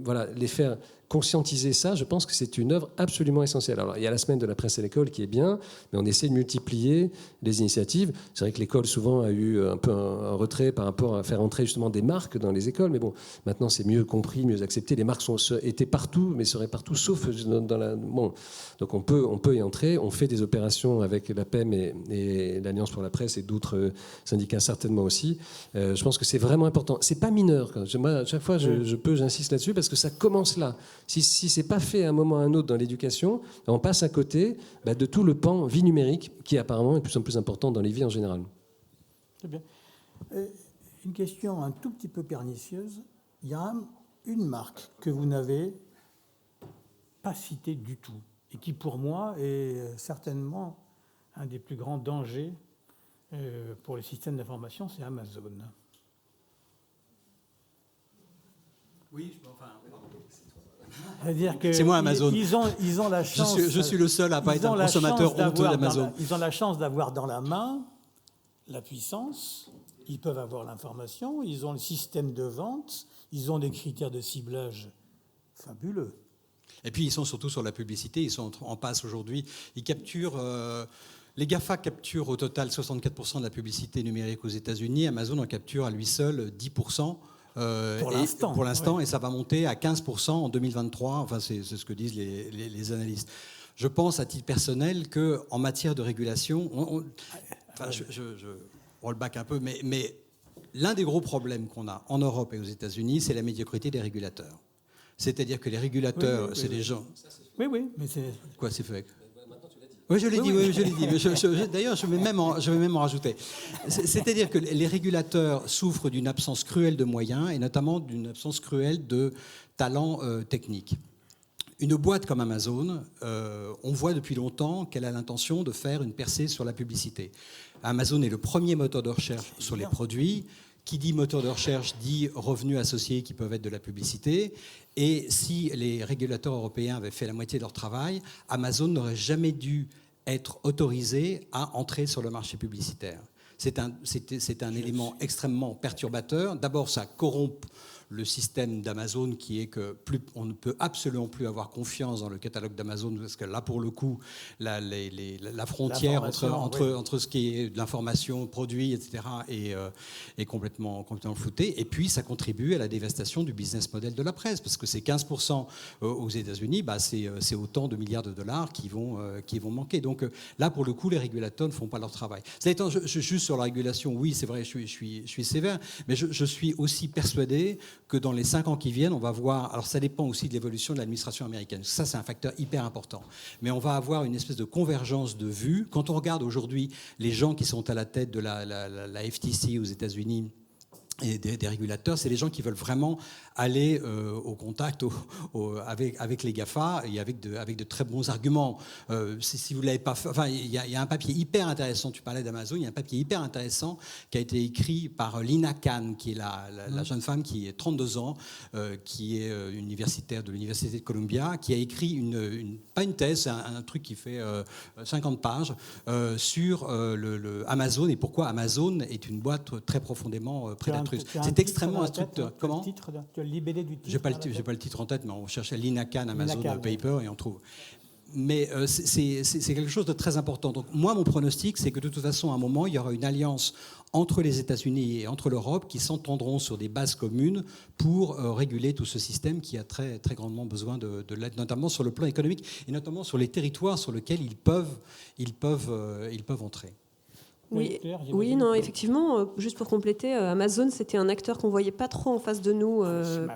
voilà, les faire conscientiser ça, je pense que c'est une œuvre absolument essentielle. Alors, il y a la semaine de la presse à l'école qui est bien, mais on essaie de multiplier les initiatives. C'est vrai que l'école, souvent, a eu un peu un retrait par rapport à faire entrer justement des marques dans les écoles, mais bon, maintenant, c'est mieux compris, mieux accepté. Les marques étaient partout, mais seraient partout, sauf dans la... Bon, donc on peut y entrer. On fait des opérations avec la PEM et l'Alliance pour la presse et d'autres syndicats certainement aussi. Je pense que c'est vraiment important. C'est pas mineur. Moi, à chaque fois, j'insiste là-dessus parce que ça commence là. Si ce n'est pas fait à un moment ou à un autre dans l'éducation, on passe à côté de tout le pan vie numérique qui apparemment est de plus en plus important dans les vies en général. Très bien. Une question un tout petit peu pernicieuse. Il y a une marque que vous n'avez pas citée du tout et qui, pour moi, est certainement un des plus grands dangers pour le système d'information, c'est Amazon. Oui, enfin... C'est-à-dire que c'est moi Amazon. Ils ont la chance. Je suis le seul à pas être un consommateur honteux d'Amazon. Ils ont la chance d'avoir dans la main la puissance. Ils peuvent avoir l'information. Ils ont le système de vente. Ils ont des critères de ciblage fabuleux. Et puis ils sont surtout sur la publicité. Ils sont en passe aujourd'hui. Ils capturent. Les GAFA capturent au total 64% de la publicité numérique aux États-Unis. Amazon en capture à lui seul 10%. Pour l'instant, oui. Et ça va monter à 15% en 2023. Enfin, c'est ce que disent les analystes. Je pense, à titre personnel, qu'en matière de régulation, on le back un peu, mais l'un des gros problèmes qu'on a en Europe et aux États-Unis, c'est la médiocrité des régulateurs. C'est-à-dire que les régulateurs, c'est des gens... Oui, mais c'est... Quoi, c'est fait? Oui, je l'ai dit, oui, je l'ai dit. D'ailleurs, je vais même en rajouter. C'est-à-dire que les régulateurs souffrent d'une absence cruelle de moyens et notamment d'une absence cruelle de talents techniques. Une boîte comme Amazon, on voit depuis longtemps qu'elle a l'intention de faire une percée sur la publicité. Amazon est le premier moteur de recherche sur les produits. Qui dit moteur de recherche dit revenus associés qui peuvent être de la publicité. Et si les régulateurs européens avaient fait la moitié de leur travail, Amazon n'aurait jamais dû être autorisé à entrer sur le marché publicitaire. C'est un élément extrêmement perturbateur. D'abord, ça corrompt le système d'Amazon qui est que on ne peut absolument plus avoir confiance dans le catalogue d'Amazon parce que là, pour le coup, la frontière entre ce qui est de l'information, produit, etc. est complètement floutée. Et puis, ça contribue à la dévastation du business model de la presse parce que c'est 15% aux États-Unis, c'est autant de milliards de dollars qui vont manquer. Donc là, pour le coup, les régulateurs ne font pas leur travail. Ça étant, juste sur la régulation, oui, c'est vrai, je suis sévère, mais je suis aussi persuadé que dans les 5 ans qui viennent, on va voir... Alors ça dépend aussi de l'évolution de l'administration américaine. Ça, c'est un facteur hyper important. Mais on va avoir une espèce de convergence de vues. Quand on regarde aujourd'hui les gens qui sont à la tête de la FTC aux États-Unis et des régulateurs, c'est les gens qui veulent vraiment aller au contact avec les GAFA et avec de très bons arguments. Si vous ne l'avez pas fait... Enfin, il y a un papier hyper intéressant, tu parlais d'Amazon, il y a un papier hyper intéressant qui a été écrit par Lina Khan, qui est la jeune femme qui est 32 ans, qui est universitaire de l'Université de Columbia, qui a écrit pas une thèse, un truc qui fait 50 pages sur le Amazon et pourquoi Amazon est une boîte très profondément prédatrice. C'est extrêmement instructeur. Comment ? Tu as le libellé du titre. J'ai pas le titre en tête, mais on cherche Lina Khan, Amazon Paper, et on trouve. Mais c'est quelque chose de très important. Donc moi, mon pronostic, c'est que de toute façon, à un moment, il y aura une alliance entre les États-Unis et entre l'Europe qui s'entendront sur des bases communes pour réguler tout ce système qui a très, très grandement besoin de l'aide, notamment sur le plan économique et notamment sur les territoires sur lesquels ils peuvent entrer. Oui, non, effectivement, juste pour compléter, Amazon, c'était un acteur qu'on voyait pas trop en face de nous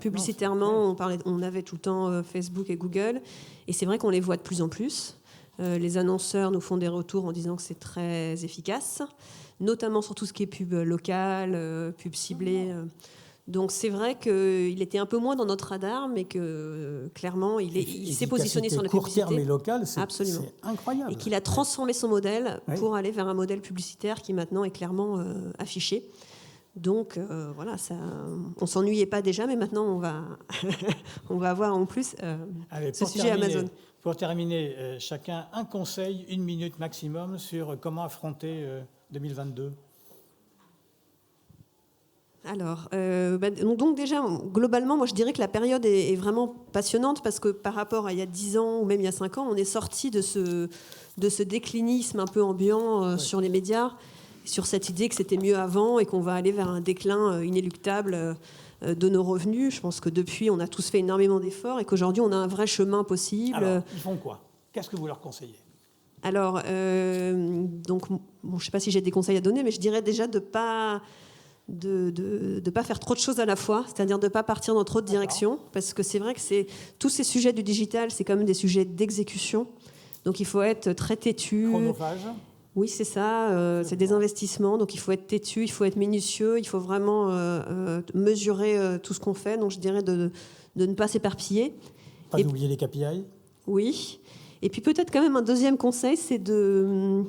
publicitairement. On avait tout le temps Facebook et Google, et c'est vrai qu'on les voit de plus en plus. Les annonceurs nous font des retours en disant que c'est très efficace, notamment sur tout ce qui est pub locale, pub ciblée. Donc c'est vrai qu'il était un peu moins dans notre radar, mais que clairement il s'est positionné sur la court publicité. terme et local, c'est Absolument. incroyable. Et qu'il a transformé son modèle Oui. pour aller vers un modèle publicitaire qui maintenant est clairement affiché. Donc voilà, on s'ennuyait pas déjà, mais maintenant on va, on va avoir en plus Allez, ce sujet Amazon. Pour terminer, chacun un conseil, 1 minute maximum, sur comment affronter 2022. Alors, donc déjà, globalement, moi je dirais que la période est vraiment passionnante parce que par rapport à il y a 10 ans ou même il y a 5 ans, on est sorti de ce déclinisme un peu ambiant sur les médias, sur cette idée que c'était mieux avant et qu'on va aller vers un déclin inéluctable de nos revenus. Je pense que depuis, on a tous fait énormément d'efforts et qu'aujourd'hui, on a un vrai chemin possible. Alors, ils font quoi? Qu'est-ce que vous leur conseillez? Alors, donc, bon, je ne sais pas si j'ai des conseils à donner, mais je dirais déjà de ne pas faire trop de choses à la fois, c'est-à-dire de ne pas partir dans trop de directions, parce que c'est vrai que tous ces sujets du digital, c'est quand même des sujets d'exécution. Donc il faut être très têtu. Chronophage. Oui, c'est ça, c'est des investissements, donc il faut être têtu, il faut être minutieux, il faut vraiment mesurer tout ce qu'on fait, donc je dirais de ne pas s'éparpiller. Pas d'oublier les KPI. Oui, et puis peut-être quand même un deuxième conseil, c'est de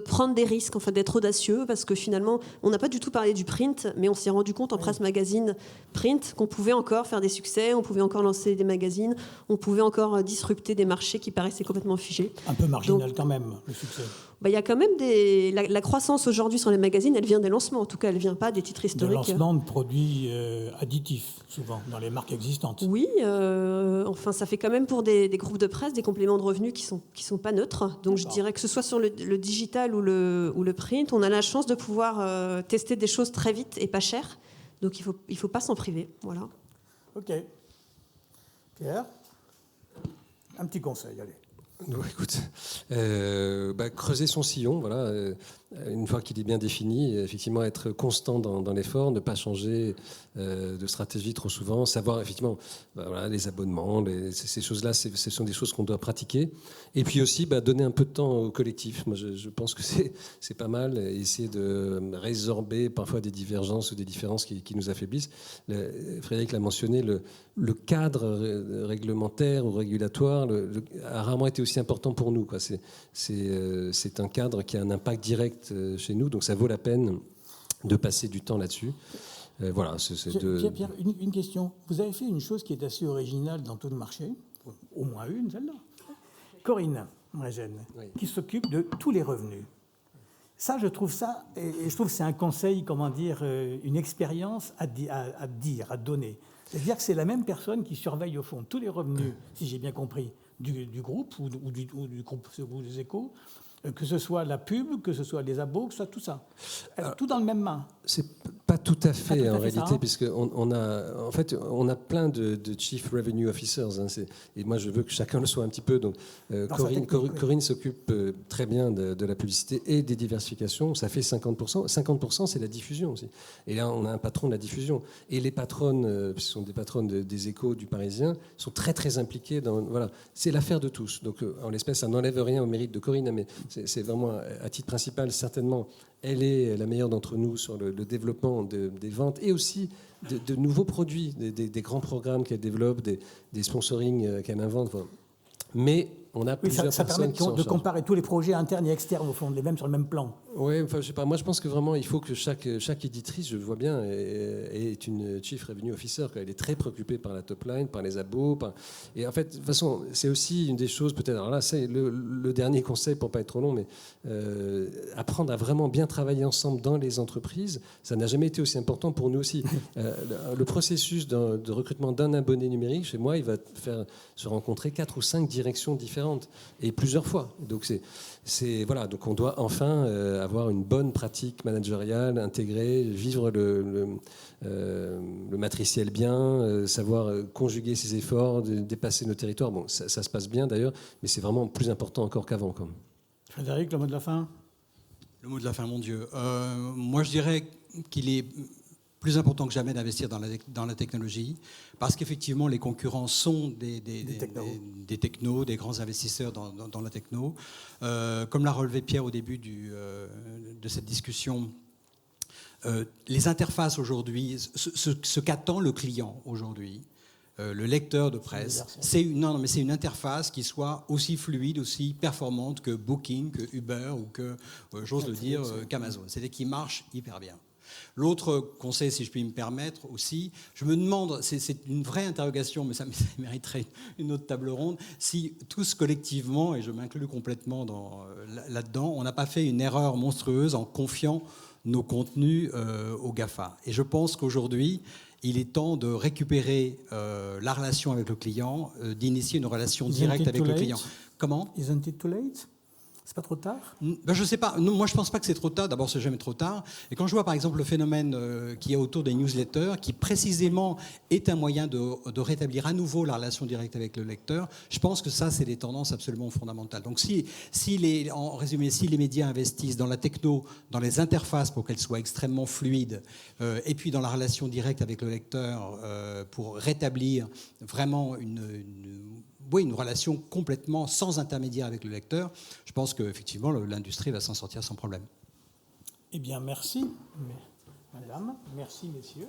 prendre des risques, enfin d'être audacieux, parce que finalement, on n'a pas du tout parlé du print, mais on s'est rendu compte en presse magazine print qu'on pouvait encore faire des succès, on pouvait encore lancer des magazines, on pouvait encore disrupter des marchés qui paraissaient complètement figés. Un peu marginal quand même, le succès. Il y a quand même la croissance aujourd'hui sur les magazines, elle vient des lancements, en tout cas, elle ne vient pas des titres historiques. De lancement de produits additifs, souvent, dans les marques existantes. Oui, enfin, ça fait quand même pour des groupes de presse des compléments de revenus qui sont pas neutres. Donc je dirais que ce soit sur le digital ou le print, on a la chance de pouvoir tester des choses très vite et pas cher. Donc il faut pas s'en priver. Voilà. Ok. Pierre, un petit conseil, allez. Écoute, creuser son sillon, voilà, une fois qu'il est bien défini, effectivement être constant dans l'effort, ne pas changer de stratégie trop souvent, savoir effectivement voilà, les abonnements, ces choses-là, ce sont des choses qu'on doit pratiquer. Et puis aussi donner un peu de temps au collectif. Moi, je pense que c'est pas mal, essayer de résorber parfois des divergences ou des différences qui nous affaiblissent. Frédéric l'a mentionné, le cadre réglementaire ou régulatoire a rarement été aussi important pour nous, quoi. C'est un cadre qui a un impact direct chez nous, donc ça vaut la peine de passer du temps là-dessus. Voilà, Pierre, une question. Vous avez fait une chose qui est assez originale dans tout le marché, au moins une, celle-là. Corinne Mregen, oui, qui s'occupe de tous les revenus. Ça, je trouve ça, et je trouve que c'est un conseil, comment dire, une expérience à donner. C'est-à-dire que c'est la même personne qui surveille au fond tous les revenus, si j'ai bien compris, du groupe ou du groupe ou des échos, que ce soit la pub, que ce soit les abos, que ce soit tout ça. Tout dans le même main. C'est pas tout à fait en réalité, ça, hein, puisqu'on a plein de Chief Revenue Officers. Hein, et moi, je veux que chacun le soit un petit peu. Donc, Corinne s'occupe très bien de la publicité et des diversifications. Ça fait 50%. 50%, c'est la diffusion aussi. Et là, on a un patron de la diffusion. Et les patronnes, ce sont des patronnes des Échos, du Parisien, sont très, très impliquées dans... Voilà, c'est l'affaire de tous. Donc, en l'espèce, ça n'enlève rien au mérite de Corinne, mais c'est vraiment, à titre principal, certainement, elle est la meilleure d'entre nous sur le développement des ventes et aussi de nouveaux produits, des grands programmes qu'elle développe, des sponsorings qu'elle invente. Voilà. Mais on a plusieurs ça personnes permet qui sont de comparer tous les projets internes et externes, au fond, les mêmes sur le même plan. Oui, enfin, je sais pas. Moi, je pense que vraiment, il faut que chaque éditrice, je le vois bien, est une Chief Revenue Officer. Elle est très préoccupée par la top line, par les abos. Et en fait, de toute façon, c'est aussi une des choses, peut-être. Alors là, c'est le dernier conseil pour pas être trop long, mais apprendre à vraiment bien travailler ensemble dans les entreprises. Ça n'a jamais été aussi important pour nous aussi. Le processus de recrutement d'un abonné numérique, chez moi, il va faire se rencontrer 4 ou 5 directions différentes et plusieurs fois. Donc voilà. Donc on doit enfin avoir une bonne pratique managériale intégrée, vivre le matriciel bien, savoir conjuguer ses efforts, dépasser nos territoires. Bon, ça se passe bien d'ailleurs, mais c'est vraiment plus important encore qu'avant. Frédéric, le mot de la fin ? Le mot de la fin, mon Dieu. Moi, je dirais qu'il est plus important que jamais d'investir dans la technologie, parce qu'effectivement, les concurrents sont des technos, des grands investisseurs dans la techno. Comme l'a relevé Pierre au début de cette discussion, Les interfaces aujourd'hui, ce qu'attend le client aujourd'hui, le lecteur de presse, c'est une interface qui soit aussi fluide, aussi performante que Booking, que Uber ou que, j'ose le dire, qu'Amazon. C'est-à-dire qui marche hyper bien. L'autre conseil, si je puis me permettre aussi, je me demande, c'est une vraie interrogation, mais ça mériterait une autre table ronde, si tous collectivement, et je m'inclus complètement là-dedans, on n'a pas fait une erreur monstrueuse en confiant nos contenus aux GAFA. Et je pense qu'aujourd'hui, il est temps de récupérer la relation avec le client, d'initier une relation directe avec le client. Comment ? Isn't it too late ? C'est pas trop tard ? Ben, je sais pas. Non, moi, je pense pas que c'est trop tard. D'abord, c'est jamais trop tard. Et quand je vois, par exemple, le phénomène qu'il y a autour des newsletters, qui précisément est un moyen de rétablir à nouveau la relation directe avec le lecteur, je pense que ça, c'est des tendances absolument fondamentales. Donc, en résumé, si les médias investissent dans la techno, dans les interfaces pour qu'elles soient extrêmement fluides, et puis dans la relation directe avec le lecteur pour rétablir vraiment une relation complètement sans intermédiaire avec le lecteur, je pense qu'effectivement, l'industrie va s'en sortir sans problème. Eh bien, merci, madame. Merci, messieurs.